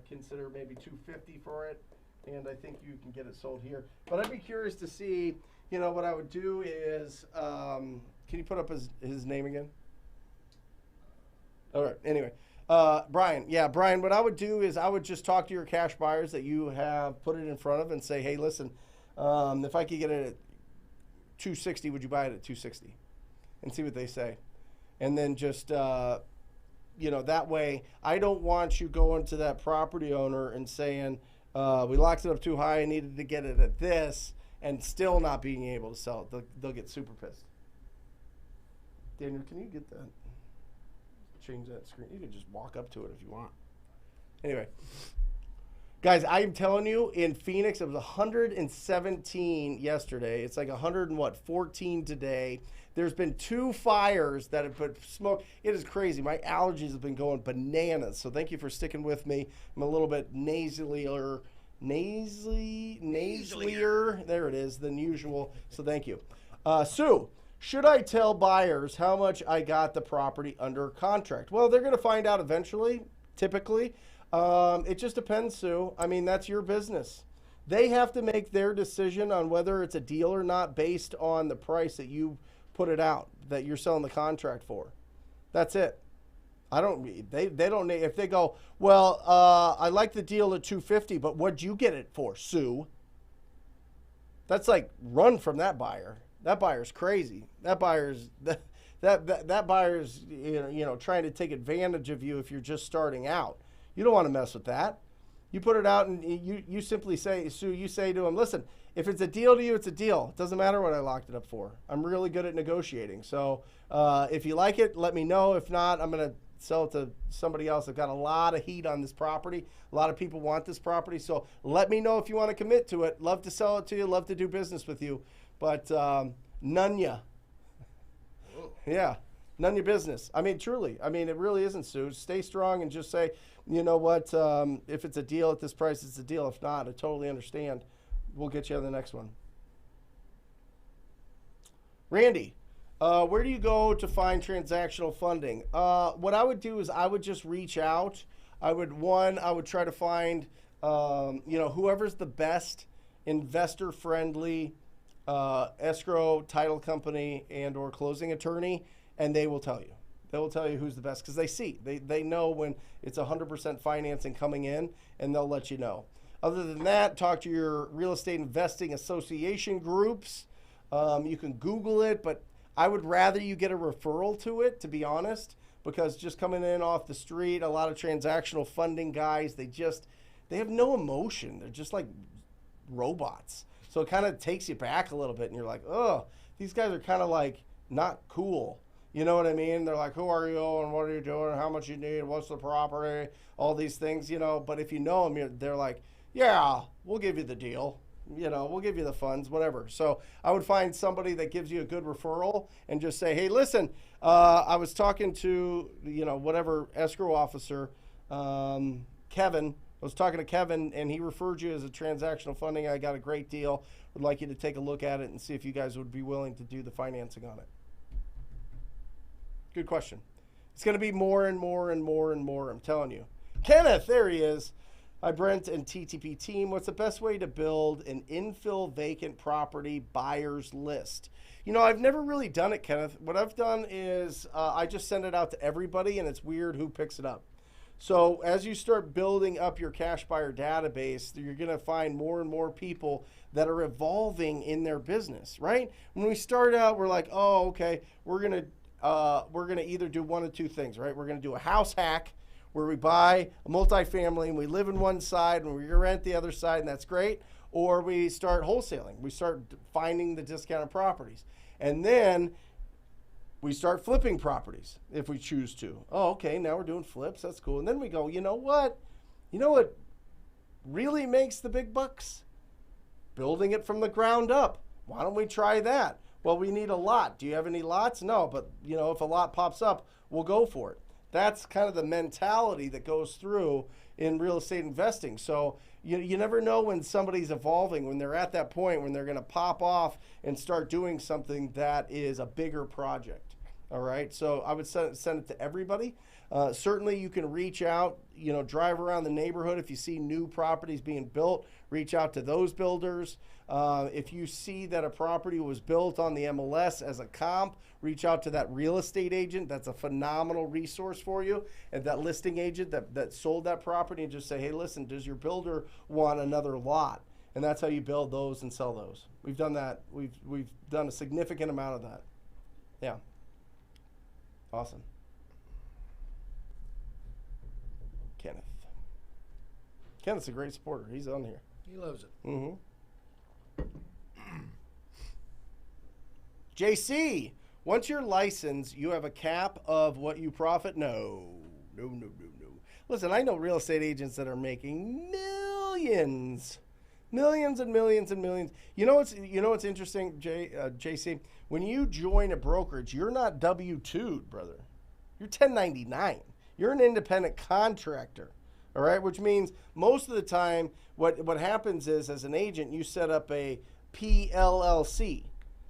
consider maybe 250 for it. And I think you can get it sold here. But I'd be curious to see. You know what I would do is, can you put up his name again? All right. Anyway, Brian. Yeah, Brian. What I would do is I would just talk to your cash buyers that you have put it in front of and say, hey, listen, if I could get it at 260, would you buy it at 260? And see what they say. And then just, that way, I don't want you going to that property owner and saying, we locked it up too high, I needed to get it at this, and still not being able to sell it. They'll get super pissed. Daniel, can you get that? Change that screen. You can just walk up to it if you want. Anyway, guys, I'm telling you, in Phoenix, it was 117 yesterday. It's like 114 today. There's been 2 fires that have put smoke. It is crazy. My allergies have been going bananas. So thank you for sticking with me. I'm a little bit nasalier, there it is, than usual. So thank you. Sue, should I tell buyers how much I got the property under contract? Well, they're going to find out eventually, typically. It just depends, Sue. I mean, that's your business. They have to make their decision on whether it's a deal or not based on the price that you put it out, that you're selling the contract for. That's it. They don't need, if they go, well, I like the deal at 250, but what'd you get it for, Sue? That's like, run from that buyer. That buyer's crazy. That buyer's that buyer's trying to take advantage of you if you're just starting out. You don't want to mess with that. You put it out and you simply say, Sue, you say to him, listen, if it's a deal to you, it's a deal. It doesn't matter what I locked it up for. I'm really good at negotiating. So if you like it, let me know. If not, I'm going to sell it to somebody else. I've got a lot of heat on this property. A lot of people want this property. So let me know if you want to commit to it. Love to sell it to you. Love to do business with you. But none ya. Yeah, none your business. I mean, truly. I mean, it really isn't, Sue. Stay strong and just say, you know what, if it's a deal at this price, it's a deal. If not, I totally understand. We'll get you on the next one. Randy, where do you go to find transactional funding? What I would do is I would just reach out. I would try to find, whoever's the best investor-friendly escrow, title company, and or closing attorney, and they will tell you. They will tell you who's the best because they know when it's 100% financing coming in, and they'll let you know. Other than that, talk to your real estate investing association groups. You can Google it, but I would rather you get a referral to it, to be honest, because just coming in off the street, a lot of transactional funding guys, they have no emotion. They're just like robots. So it kind of takes you back a little bit, and you're like, oh, these guys are kind of like not cool. You know what I mean? They're like, who are you and what are you doing? How much you need? What's the property? All these things, But if you know them, they're like, yeah, we'll give you the deal. you know, we'll give you the funds, whatever. So I would find somebody that gives you a good referral and just say, hey, listen, I was talking to, you know, whatever escrow officer, Kevin. I was talking to Kevin, and he referred you as a transactional funding. I got a great deal. Would like you to take a look at it and see if you guys would be willing to do the financing on it. Good question. It's going to be more and more and more and more, I'm telling you. Kenneth, there he is. Hi, Brent and TTP team. What's the best way to build an infill vacant property buyer's list? You know, I've never really done it, Kenneth. What I've done is I just send it out to everybody, and it's weird who picks it up. So as you start building up your cash buyer database, you're going to find more and more people that are evolving in their business, right? When we start out, we're like, oh, okay, we're going to either do one of two things, right? We're going to do a house hack where we buy a multifamily and we live in one side and we rent the other side, and that's great. Or we start wholesaling. We start finding the discounted properties. And then we start flipping properties if we choose to. Oh, okay, now we're doing flips. That's cool. And then we go, you know what? You know what really makes the big bucks? Building it from the ground up. Why don't we try that? Well, we need a lot. Do you have any lots? No, but you know, if a lot pops up, we'll go for it. That's kind of the mentality that goes through in real estate investing. So you never know when somebody's evolving, when they're at that point, when they're going to pop off and start doing something that is a bigger project. All right. So I would send it to everybody. Certainly you can reach out, you know, drive around the neighborhood. If you see new properties being built, reach out to those builders. If you see that a property was built on the MLS as a comp, reach out to that real estate agent. That's a phenomenal resource for you. And that listing agent that sold that property, and just say, hey, listen, does your builder want another lot? And that's how you build those and sell those. We've done that. We've done a significant amount of that. Yeah. Awesome. Kenneth's a great supporter. He's on here. He loves it. Mm-hmm. JC, once you're licensed, you have a cap of what you profit? No. Listen, I know real estate agents that are making millions. Millions and millions and millions. You know what's interesting, JC? When you join a brokerage, you're not W-2'd, brother. You're 1099. You're an independent contractor. All right, which means most of the time what happens is, as an agent, you set up a PLLC,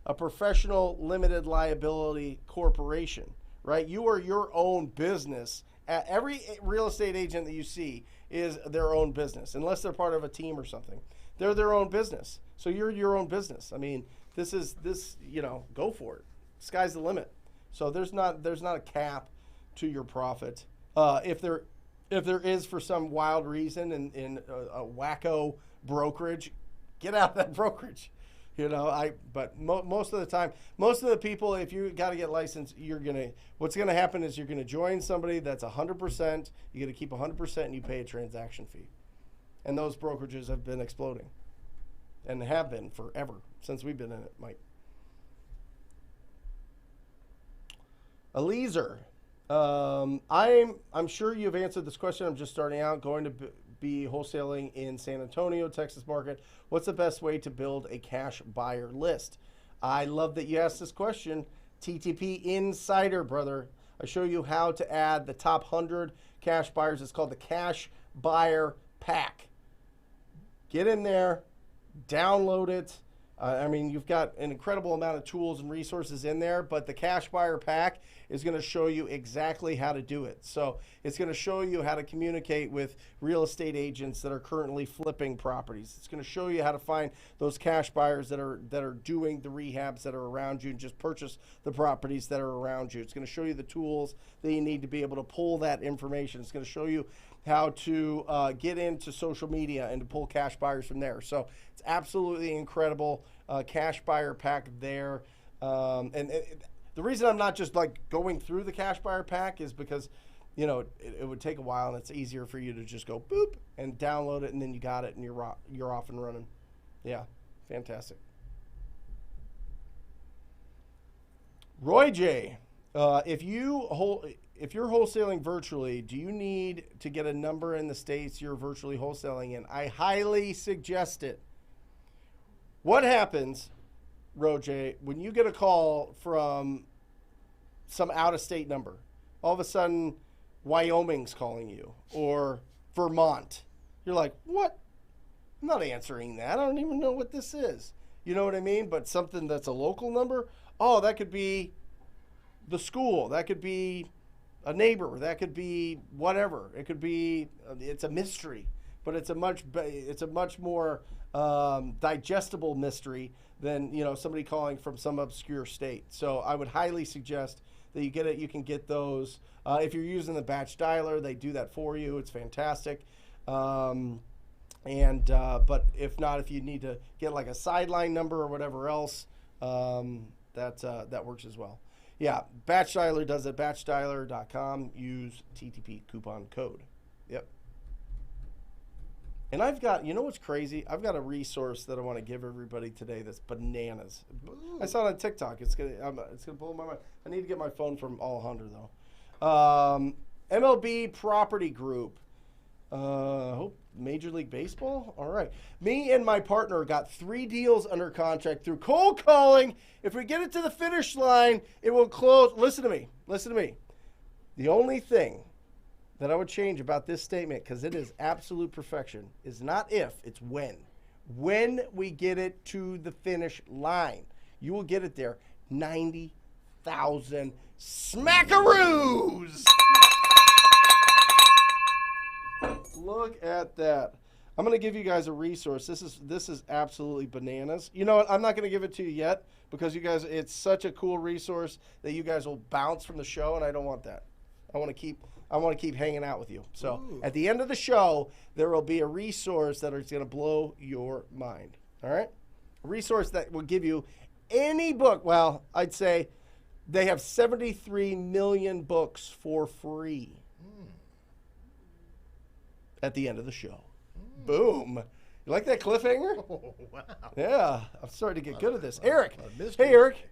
a professional limited liability corporation, right? You are your own business. Every real estate agent that you see is their own business, unless they're part of a team or something. They're their own business. So you're your own business. I mean, go for it. Sky's the limit. So there's not a cap to your profit. If there is, for some wild reason, in a wacko brokerage, get out of that brokerage. But most of the time, most of the people, if you got to get licensed, what's gonna happen is you're gonna join somebody that's 100%. You're gonna keep 100%, and you pay a transaction fee. And those brokerages have been exploding, and have been forever since we've been in it, Mike. Eliezer. I'm sure you've answered this question. I'm just starting out, going to be wholesaling in San Antonio, Texas market. What's the best way to build a cash buyer list? I love that you asked this question. TTP Insider, brother. I show you how to add the top 100 cash buyers. It's called the Cash Buyer Pack. Get in there, download it. You've got an incredible amount of tools and resources in there, but the Cash Buyer Pack is going to show you exactly how to do it. So it's going to show you how to communicate with real estate agents that are currently flipping properties. It's going to show you how to find those cash buyers that are doing the rehabs that are around you and just purchase the properties that are around you. It's going to show you the tools that you need to be able to pull that information. It's going to show you how to get into social media and to pull cash buyers from there. So it's absolutely incredible. Cash Buyer Pack there. The reason I'm not just like going through the Cash Buyer Pack is because, it would take a while, and it's easier for you to just go boop and download it, and then you got it and you're off and running. Yeah, fantastic. Roy J, if you're wholesaling virtually, do you need to get a number in the states you're virtually wholesaling in? I highly suggest it. What happens, Roger, when you get a call from some out-of-state number? All of a sudden, Wyoming's calling you, or Vermont. You're like, what? I'm not answering that. I don't even know what this is. You know what I mean? But something that's a local number, oh, that could be the school. That could be a neighbor. That could be whatever. It could be, it's a mystery. But it's a much more digestible mystery than, you know, somebody calling from some obscure state. So I would highly suggest that you get it. You can get those if you're using the batch dialer. They do that for you. It's fantastic. But if not, if you need to get like a sideline number or whatever else, that works as well. Yeah, batch dialer does it. Batchdialer.com. Use TTP coupon code. Yep. And I've got, you know what's crazy? I've got a resource that I want to give everybody today that's bananas. Ooh. I saw it on TikTok. It's gonna blow my mind. I need to get my phone from Alejandro though. MLB Property Group. Major League Baseball? All right. Me and my partner got 3 deals under contract through cold calling. If we get it to the finish line, it will close. Listen to me. The only thing that I would change about this statement, because it is absolute perfection, is not if, it's when. When we get it to the finish line, you will get it there. 90,000 smackaroos! Look at that. I'm going to give you guys a resource. This is absolutely bananas. You know what? I'm not going to give it to you yet because you guys, it's such a cool resource that you guys will bounce from the show, and I don't want that. I want to keep hanging out with you. So At the end of the show, there will be a resource that is going to blow your mind. All right? A resource that will give you any book. Well, I'd say they have 73 million books for free at the end of the show. Boom. You like that cliffhanger? Oh, wow. Yeah, I'm starting to get good at this. Eric. Hey, Eric.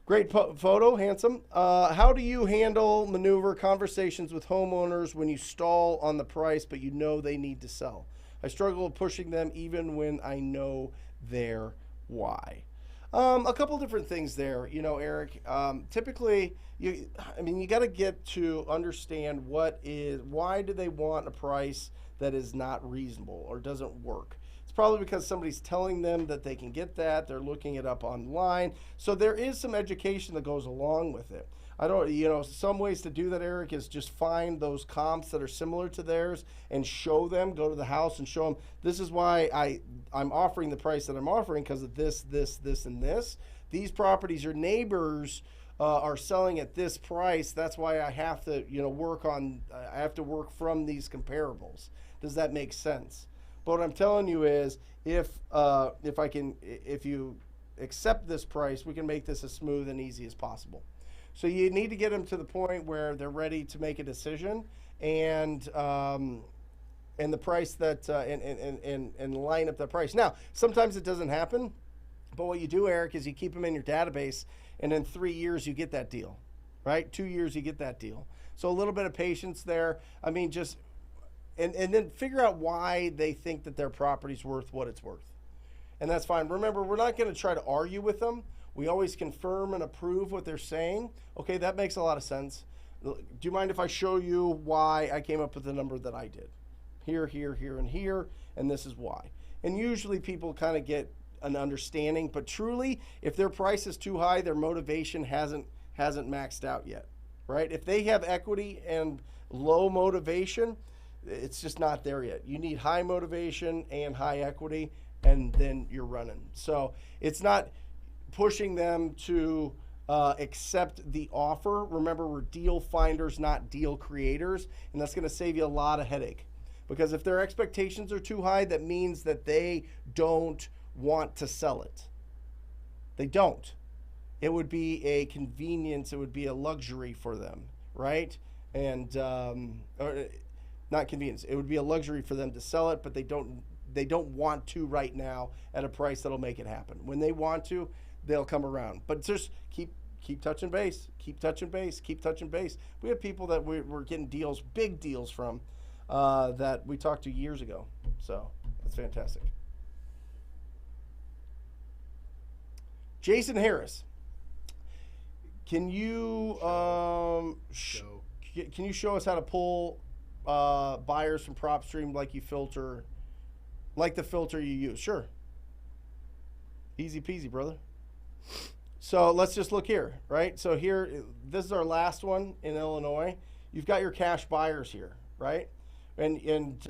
Great photo, handsome. How do you maneuver conversations with homeowners when you stall on the price, but you know they need to sell? I struggle with pushing them even when I know their why. A couple different things there, you know, Eric. Typically, you got to get to understand why do they want a price that is not reasonable or doesn't work. It's probably because somebody's telling them that they can get that. They're looking it up online. So there is some education that goes along with it. Some ways to do that, Eric, is just find those comps that are similar to theirs and show them, go to the house and show them, this is why I'm offering the price that I'm offering because of this, and this. These properties, your neighbors are selling at this price. That's why I have to, work from these comparables. Does that make sense? But what I'm telling you is, if you accept this price, we can make this as smooth and easy as possible. So you need to get them to the point where they're ready to make a decision, and the price that and line up the price. Now, sometimes it doesn't happen, but what you do, Eric, is you keep them in your database, and in 3 years you get that deal, right? 2 years you get that deal. So a little bit of patience there. I mean, just and then figure out why they think that their property's worth what it's worth, and that's fine. Remember, we're not going to try to argue with them. We always confirm and approve what they're saying. Okay, that makes a lot of sense. Do you mind if I show you why I came up with the number that I did? Here, and here, and this is why. And usually people kind of get an understanding, but truly, if their price is too high, their motivation hasn't maxed out yet, right? If they have equity and low motivation, it's just not there yet. You need high motivation and high equity, and then you're running. So it's not pushing them to accept the offer. Remember, we're deal finders, not deal creators, and that's going to save you a lot of headache. Because if their expectations are too high, that means that they don't want to sell it. They don't. It would be a convenience. It would be a luxury for them, right? And or not convenience. It would be a luxury for them to sell it, but they don't want to right now at a price that'll make it happen. When they want to, they'll come around. But just keep touching base, keep touching base, keep touching base. We have people that we're getting deals, big deals from, that we talked to years ago. So that's fantastic. Jason Harris. Can you can you show us how to pull buyers from PropStream like you filter, like the filter you use? Sure. Easy peasy, brother. So let's just look here, right? So here, this is our last one in Illinois. You've got your cash buyers here, right? And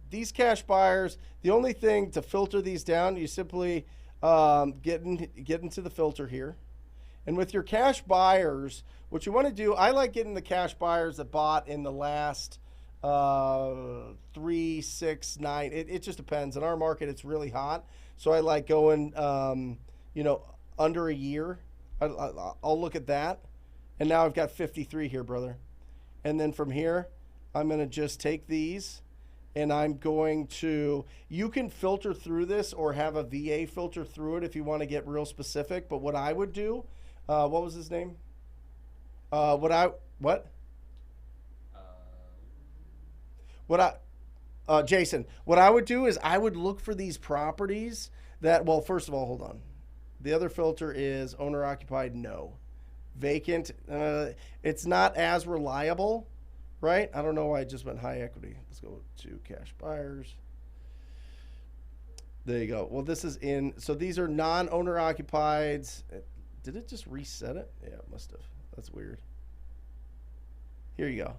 these cash buyers, the only thing to filter these down, you simply get into the filter here. And with your cash buyers, what you want to do, I like getting the cash buyers that bought in the last 3, 6, 9. It just depends. In our market, it's really hot. So I like going, under a year. I'll look at that. And now I've got 53 here, brother. And then from here, I'm going to just take these. And I'm going to, you can filter through this or have a VA filter through it if you want to get real specific. But what I would do, what was his name? Jason, what I would do is I would look for these properties that, well, first of all, hold on. The other filter is owner occupied, no. Vacant, it's not as reliable, right? I don't know why I just went high equity. Let's go to cash buyers. There you go. Well, this is in, so these are non-owner occupieds. Did it just reset it? Yeah, it must have. That's weird. Here you go.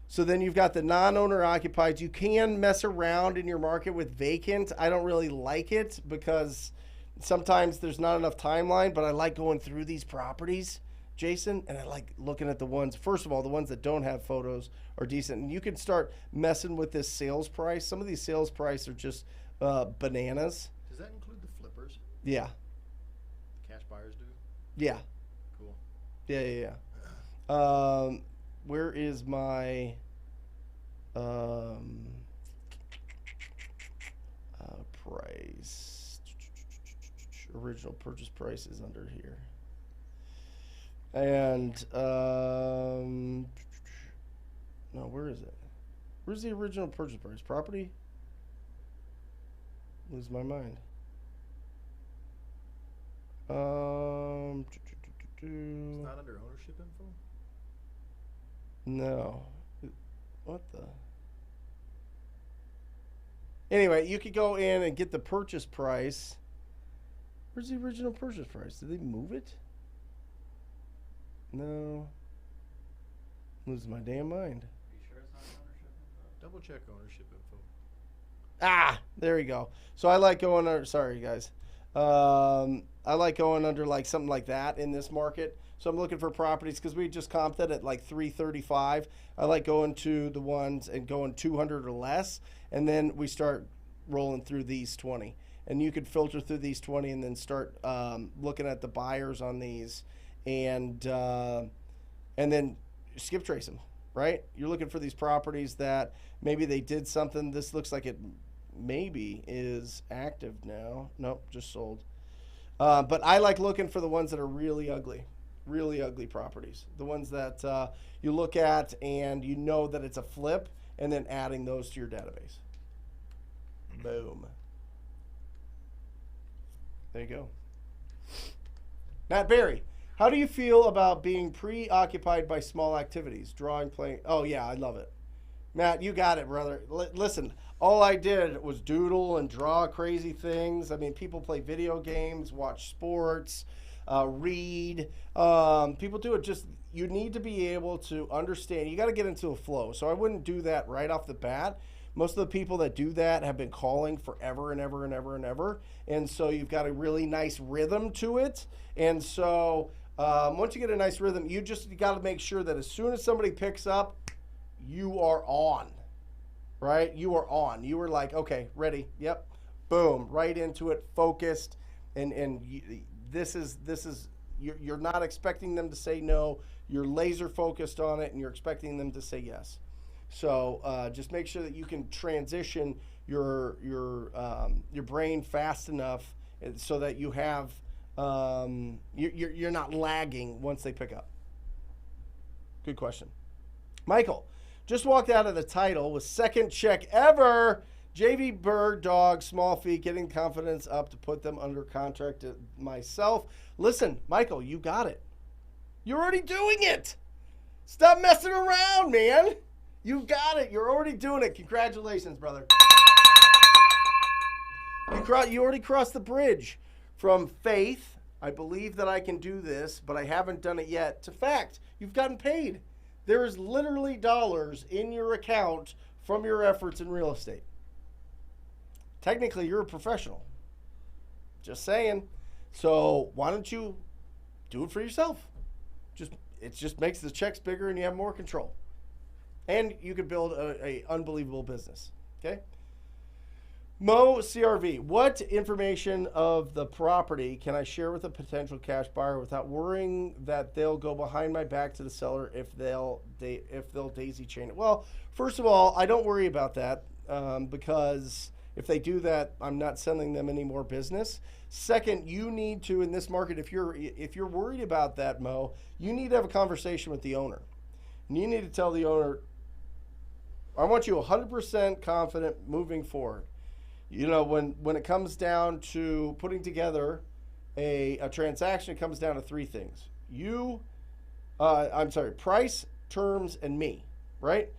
So then you've got the non-owner occupied. You can mess around in your market with vacant. I don't really like it because sometimes there's not enough timeline, but I like going through these properties, Jason, and I like looking at the ones, first of all, the ones that don't have photos are decent. And you can start messing with this sales price. Some of these sales prices are just bananas. Does that include the flippers? Yeah. The cash buyers do? Yeah. Cool. Yeah. Where is my price? Original purchase price is under here. And no, where is it? Where's the original purchase price? Property? Lose my mind. It's not under ownership info? No. What the? Anyway, you could go in and get the purchase price. Where's the original purchase price? Did they move it? No. Losing my damn mind. Are you sure it's not ownership info? Double check ownership info. Ah, there we go. So I like going under, sorry guys. I like going under like something like that in this market. So I'm looking for properties because we just comped it at like 335. I like going to the ones and going 200 or less. And then we start rolling through these 20. And you could filter through these 20 and then start looking at the buyers on these and then skip trace them, right? You're looking for these properties that maybe they did something. This looks like it maybe is active now. Nope, just sold. But I like looking for the ones that are really ugly properties. The ones that you look at and you know that it's a flip and then adding those to your database. Boom. There you go. Matt Berry, how do you feel about being preoccupied by small activities? Drawing, playing. Oh, yeah, I love it. Matt, you got it, brother. Listen, all I did was doodle and draw crazy things. I mean, people play video games, watch sports, read. People do it just, you need to be able to understand. You got to get into a flow. So I wouldn't do that right off the bat. Most of the people that do that have been calling forever and ever and ever and ever. And so you've got a really nice rhythm to it. And so once you get a nice rhythm, you got to make sure that as soon as somebody picks up, you are on, right? You are on. You were like, okay, ready. Yep. Boom. Right into it, focused. And this is you're not expecting them to say no. You're laser focused on it and you're expecting them to say yes. So just make sure that you can transition your brain fast enough so that you have you're not lagging once they pick up. Good question. Michael, just walked out of the title with second check ever. JV Bird Dog, small fee, getting confidence up to put them under contract to myself. Listen, Michael, you got it. You're already doing it. Stop messing around, man. You got it. You're already doing it. Congratulations, brother. You already crossed the bridge from faith, I believe that I can do this, but I haven't done it yet, to fact, you've gotten paid. There is literally dollars in your account from your efforts in real estate. Technically, you're a professional. Just saying. So why don't you do it for yourself? It just makes the checks bigger and you have more control. And you could build a unbelievable business. Okay? Mo CRV, what information of the property can I share with a potential cash buyer without worrying that they'll go behind my back to the seller if they'll daisy chain it? Well, first of all, I don't worry about that because if they do that, I'm not sending them any more business. Second, you need to, in this market, if you're worried about that, Mo, you need to have a conversation with the owner. And you need to tell the owner, I want you 100% confident moving forward. You know, when it comes down to putting together a transaction, it comes down to three things. Price, terms, and me, right?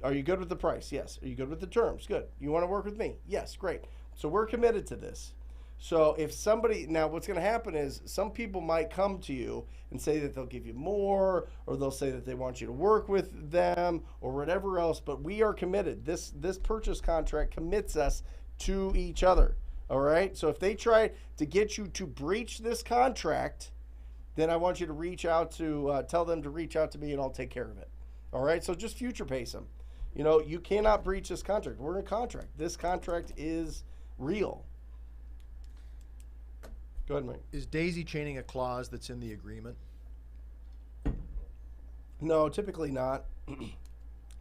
Are you good with the price? Yes. Are you good with the terms? Good. You want to work with me? Yes. Great. So we're committed to this. So if somebody, now what's going to happen is some people might come to you and say that they'll give you more, or they'll say that they want you to work with them or whatever else, but we are committed. This purchase contract commits us to each other. All right. So if they try to get you to breach this contract, then I want you to reach out to, tell them to reach out to me and I'll take care of it. All right. So just future pace them. You know, you cannot breach this contract. We're in a contract. This contract is real. Go ahead, Mike. Is daisy chaining a clause that's in the agreement? No, typically not.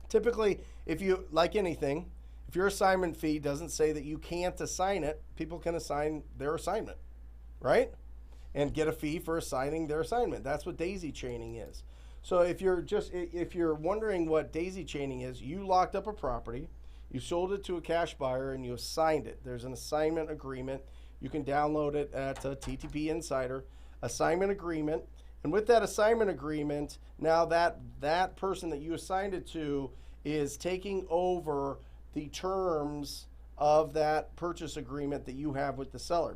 Typically, if you, like anything, if your assignment fee doesn't say that you can't assign it, people can assign their assignment, right? And get a fee for assigning their assignment. That's what daisy chaining is. So if you're wondering what daisy chaining is, you locked up a property, you sold it to a cash buyer, and you assigned it. There's an assignment agreement. You can download it at TTP Insider, assignment agreement. And with that assignment agreement, now that person that you assigned it to is taking over the terms of that purchase agreement that you have with the seller.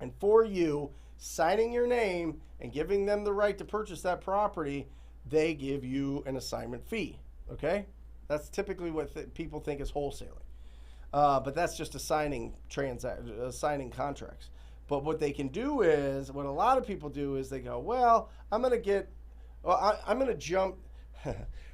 And for you, signing your name and giving them the right to purchase that property, they give you an assignment fee, okay? That's typically what people think is wholesaling. But that's just assigning contracts. But what they can do is, what a lot of people do is they go, well, I'm going to jump.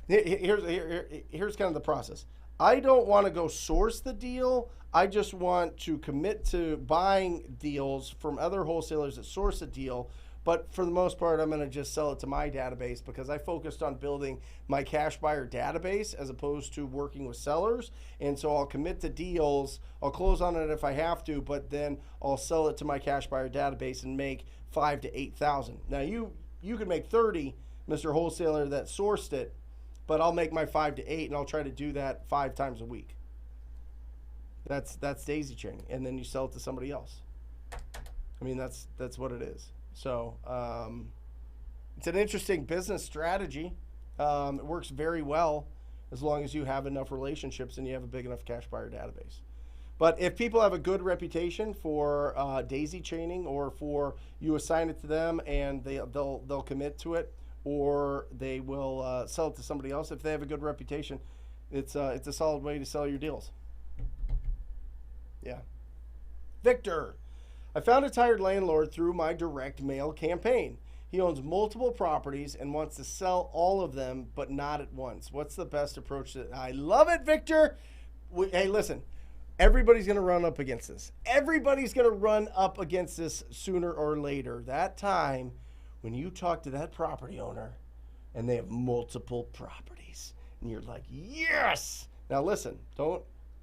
Here's kind of the process. I don't want to go source the deal. I just want to commit to buying deals from other wholesalers that source a deal. But for the most part, I'm going to just sell it to my database because I focused on building my cash buyer database as opposed to working with sellers. And so I'll commit to deals. I'll close on it if I have to, but then I'll sell it to my cash buyer database and make $5,000 to $8,000. Now you can make 30, Mr. Wholesaler that sourced it, but I'll make my 5 to 8, and I'll try to do that 5 times a week. That's daisy chaining, and then you sell it to somebody else. I mean, that's what it is. So it's an interesting business strategy. It works very well as long as you have enough relationships and you have a big enough cash buyer database. But if people have a good reputation for daisy chaining, or for you assign it to them and they'll commit to it, or they will sell it to somebody else, if they have a good reputation, it's a solid way to sell your deals. Yeah. Victor. I found a tired landlord through my direct mail campaign. He owns multiple properties and wants to sell all of them, but not at once. What's the best approach? I love it, Victor. Hey, listen, everybody's going to run up against this. Everybody's going to run up against this sooner or later. That time when you talk to that property owner and they have multiple properties and you're like, yes. Now listen,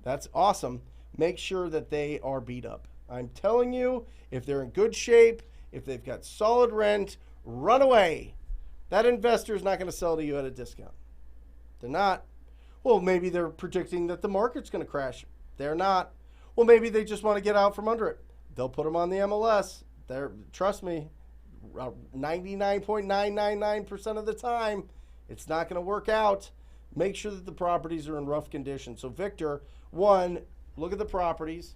that's awesome. Make sure that they are beat up. I'm telling you, if they're in good shape, if they've got solid rent, run away. That investor is not going to sell to you at a discount. They're not. Well, maybe they're predicting that the market's going to crash. They're not. Well, maybe they just want to get out from under it. They'll put them on the MLS. Trust me, 99.999% of the time, it's not going to work out. Make sure that the properties are in rough condition. So, Victor, one, look at the properties.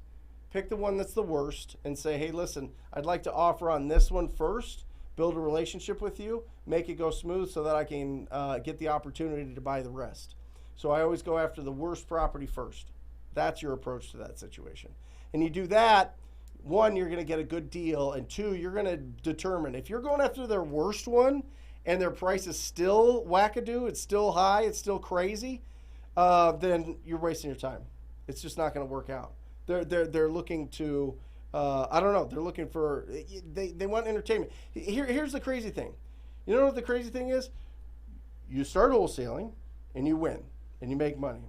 Pick the one that's the worst and say, hey, listen, I'd like to offer on this one first, build a relationship with you, make it go smooth so that I can get the opportunity to buy the rest. So I always go after the worst property first. That's your approach to that situation. And you do that, one, you're going to get a good deal, and two, you're going to determine if you're going after their worst one and their price is still wackadoo, it's still high, it's still crazy, then you're wasting your time. It's just not going to work out. They're looking to, I don't know, they're looking for, they want entertainment. Here's the crazy thing. You know what the crazy thing is? You start wholesaling and you win and you make money.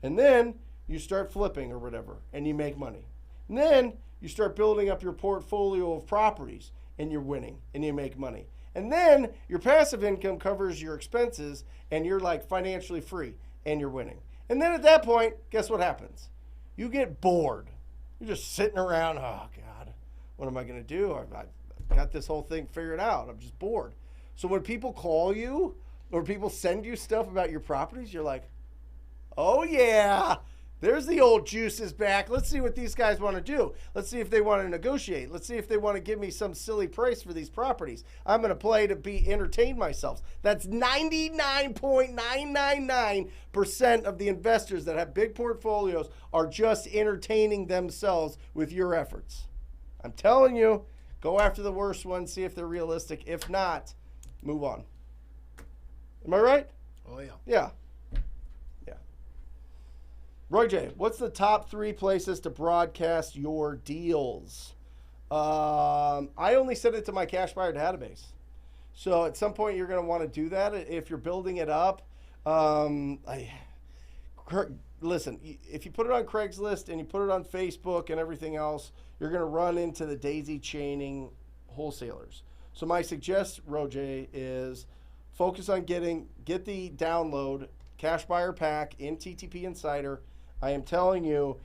And then you start flipping or whatever and you make money. And then you start building up your portfolio of properties and you're winning and you make money. And then your passive income covers your expenses and you're like financially free and you're winning. And then at that point, guess what happens? You get bored. You're just sitting around, oh God, what am I going to do? I've got this whole thing figured out. I'm just bored. So when people call you or people send you stuff about your properties, you're like, oh yeah, there's the old juices back. Let's see what these guys want to do. Let's see if they want to negotiate. Let's see if they want to give me some silly price for these properties. I'm going to play to entertain myself. That's 99.999% of the investors that have big portfolios are just entertaining themselves with your efforts. I'm telling you, go after the worst one, see if they're realistic. If not, move on. Am I right? Oh, yeah. Yeah. Roy J, what's the top 3 places to broadcast your deals? I only send it to my cash buyer database. So at some point you're going to want to do that if you're building it up. Listen, if you put it on Craigslist and you put it on Facebook and everything else, you're going to run into the daisy chaining wholesalers. So my suggestion, Roy J, is focus on get the download cash buyer pack in TTP Insider. I am telling you,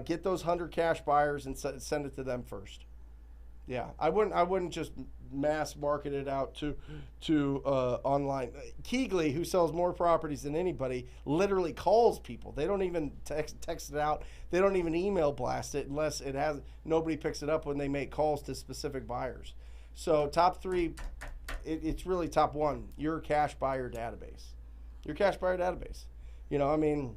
get those 100 cash buyers and send it to them first. Yeah, I wouldn't just mass market it out to online. Keegley, who sells more properties than anybody, literally calls people. They don't even text it out. They don't even email blast it unless nobody picks it up when they make calls to specific buyers. So top 3, it's really top 1, your cash buyer database. Your cash buyer database. You know, I mean,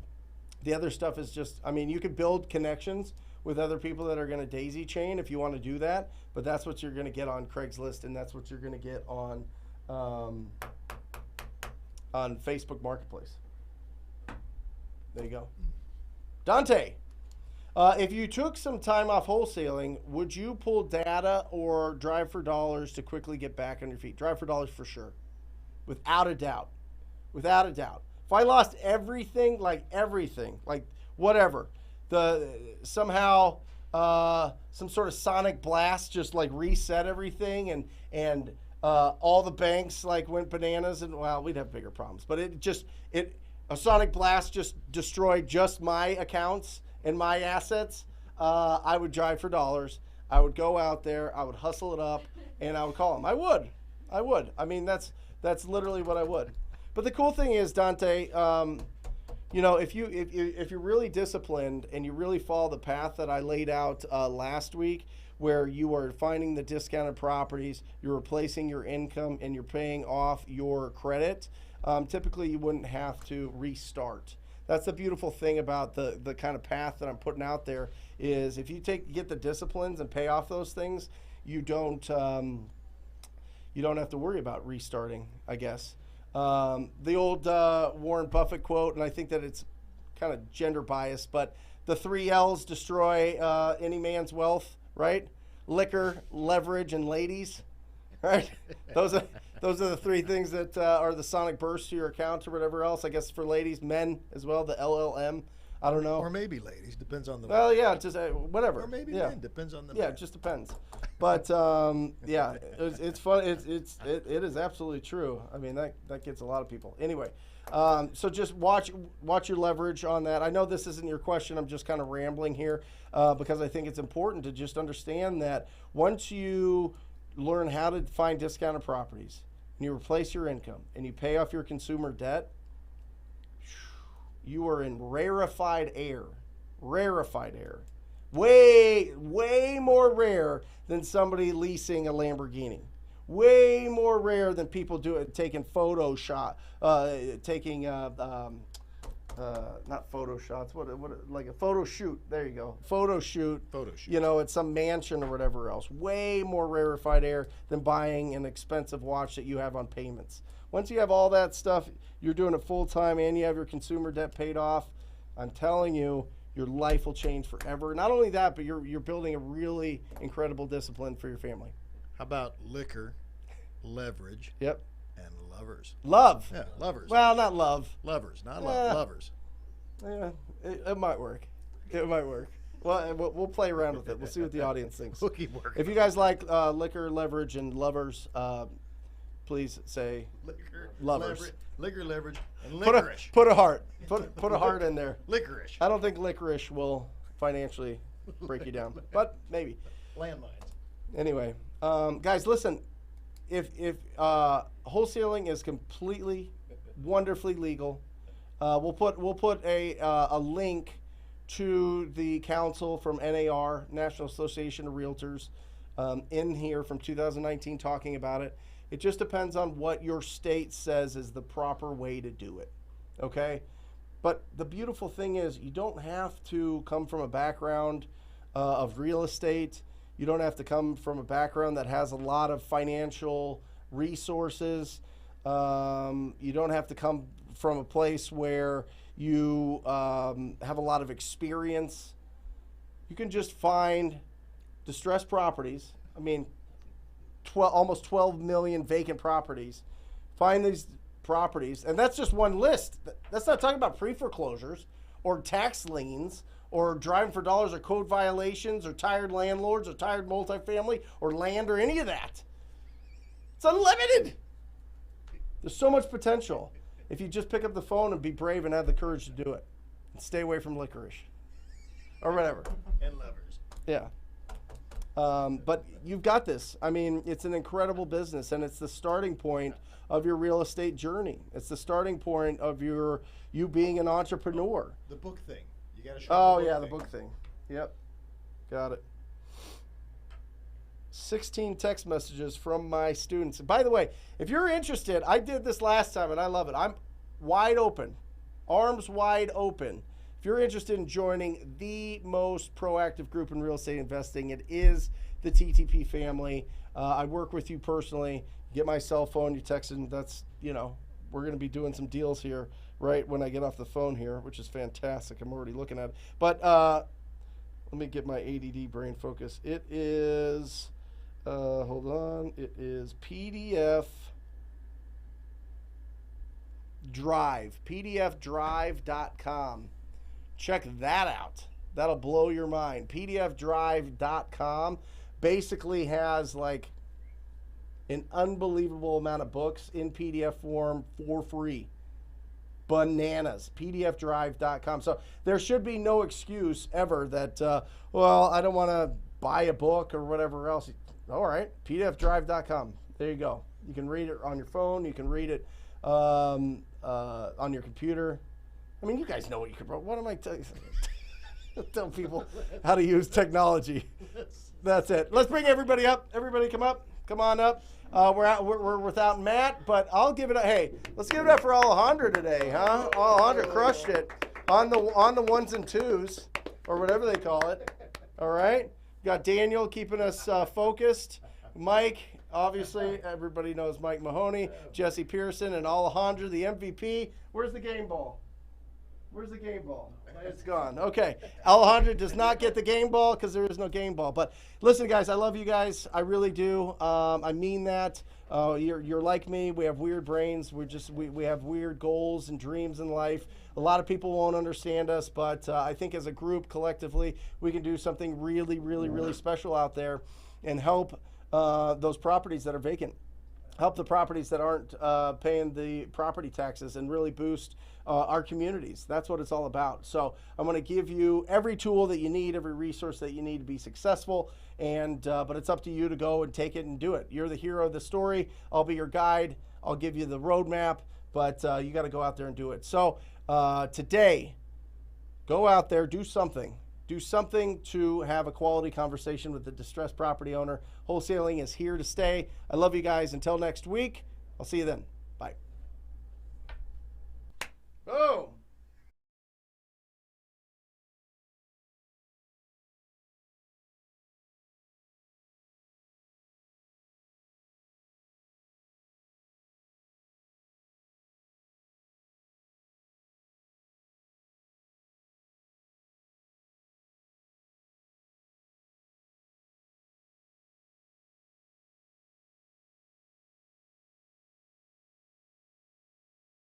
the other stuff is just, I mean, you could build connections with other people that are going to daisy chain if you want to do that, but that's what you're going to get on Craigslist and that's what you're going to get on Facebook Marketplace. There you go. Dante, if you took some time off wholesaling, would you pull data or drive for dollars to quickly get back on your feet? Drive for dollars for sure. Without a doubt. Without a doubt. If I lost everything, like whatever, somehow some sort of sonic blast just like reset everything and all the banks like went bananas and, well, we'd have bigger problems. But a sonic blast just destroyed just my accounts and my assets. I would drive for dollars. I would go out there, I would hustle it up, and I would call them. I would. I mean, that's literally what I would. But the cool thing is, Dante, you know, if you're really disciplined and you really follow the path that I laid out last week, where you are finding the discounted properties, you're replacing your income, and you're paying off your credit, typically you wouldn't have to restart. That's the beautiful thing about the kind of path that I'm putting out there is if you get the disciplines and pay off those things, you don't have to worry about restarting, I guess. The old Warren Buffett quote, and I think that it's kind of gender biased, but the 3 L's destroy any man's wealth, right? Liquor, leverage, and ladies, right? Those are the 3 things that are the sonic burst to your account or whatever else. I guess for ladies, men as well, the LLM. I don't know. Or maybe ladies, depends on the. Well, yeah, just whatever. Or maybe yeah. men, depends on the. Yeah, it just depends. But yeah, it's fun. It is absolutely true. I mean, that gets a lot of people. Anyway, So just watch your leverage on that. I know this isn't your question. I'm just kind of rambling here because I think it's important to just understand that once you learn how to find discounted properties and you replace your income and you pay off your consumer debt, you are in rarefied air. Rarefied air. Way more rare than somebody leasing a Lamborghini. Way more rare than people taking photo shot, taking not photo shots. What like a photo shoot? There you go, photo shoot. Photo shoot. You know, at some mansion or whatever else. Way more rarefied air than buying an expensive watch that you have on payments. Once you have all that stuff, you're doing it full time, and you have your consumer debt paid off. I'm telling you, your life will change forever. Not only that, but you're building a really incredible discipline for your family. How about liquor, leverage, Yep. and lovers? Love. Yeah, lovers. Well, not love. Lovers, not Yeah. lovers. Yeah, it might work. It might work. Well, we'll play around with it. We'll see what the audience thinks. We'll keep working. If you guys like liquor, leverage, and lovers, please say lovers. Liquor, leverage, and Put a, licorice. put a heart. Put a heart in there. Licorice. I don't think licorice will financially break you down, but maybe. Landmines. Anyway, guys, listen. If wholesaling is completely, wonderfully legal, we'll put a link to the council from NAR, National Association of Realtors, in here from 2019 talking about it. It just depends on what your state says is the proper way to do it. Okay? But the beautiful thing is you don't have to come from a background of real estate. You don't have to come from a background that has a lot of financial resources. You don't have to come from a place where you have a lot of experience. You can just find distressed properties. I mean, almost 12 million vacant properties. Find these properties, and that's just one list. That's not talking about pre-foreclosures or tax liens or driving for dollars or code violations or tired landlords or tired multifamily or land or any of that. It's unlimited. There's so much potential if you just pick up the phone and be brave and have the courage to do it. And stay away from licorice or whatever. And lovers. Yeah. But you've got this. I mean, it's an incredible business, and it's the starting point of your real estate journey. It's the starting point of you being an entrepreneur. The book thing. You got to show. Oh, yeah, the book thing. Yep. Got it. 16 text messages from my students. By the way, if you're interested, I did this last time, and I love it. I'm wide open, arms wide open. If you're interested in joining the most proactive group in real estate investing, it is the TTP family. I work with you personally. Get my cell phone, you text, and that's, we're going to be doing some deals here right when I get off the phone here, which is fantastic. I'm already looking at it. But let me get my ADD brain focus. It is, hold on, it is PDF Drive, pdfdrive.com. Check that out. That'll blow your mind. pdfdrive.com basically has like an unbelievable amount of books in PDF form for free. Bananas. pdfdrive.com. So there should be no excuse ever that, I don't want to buy a book or whatever else. All right, pdfdrive.com. There you go. You can read it on your phone. You can read it on your computer. I mean, you guys know what you can. What am I telling? Tell people how to use technology. That's it. Let's bring everybody up. Everybody, come up. Come on up. We're without Matt, but I'll give it a hey. Let's give it up for Alejandro today, huh? Alejandro crushed it on the ones and twos or whatever they call it. All right. Got Daniel keeping us focused. Mike, obviously, everybody knows Mike Mahoney, Jesse Pearson, and Alejandro, the MVP. Where's the game ball? Where's the game ball? It's gone. Okay. Alejandro does not get the game ball because there is no game ball. But listen, guys, I love you guys. I really do. I mean that. You're like me. We have weird brains. We have weird goals and dreams in life. A lot of people won't understand us, but I think as a group, collectively, we can do something really, really, really special out there and help those properties that are vacant. help the properties that aren't paying the property taxes and really boost our communities. That's what it's all about. So I'm going to give you every tool that you need, every resource that you need to be successful. And but it's up to you to go and take it and do it. You're the hero of the story. I'll be your guide. I'll give you the roadmap, but you got to go out there and do it. So today, go out there, do something. Do something to have a quality conversation with the distressed property owner. Wholesaling is here to stay. I love you guys. Until next week, I'll see you then.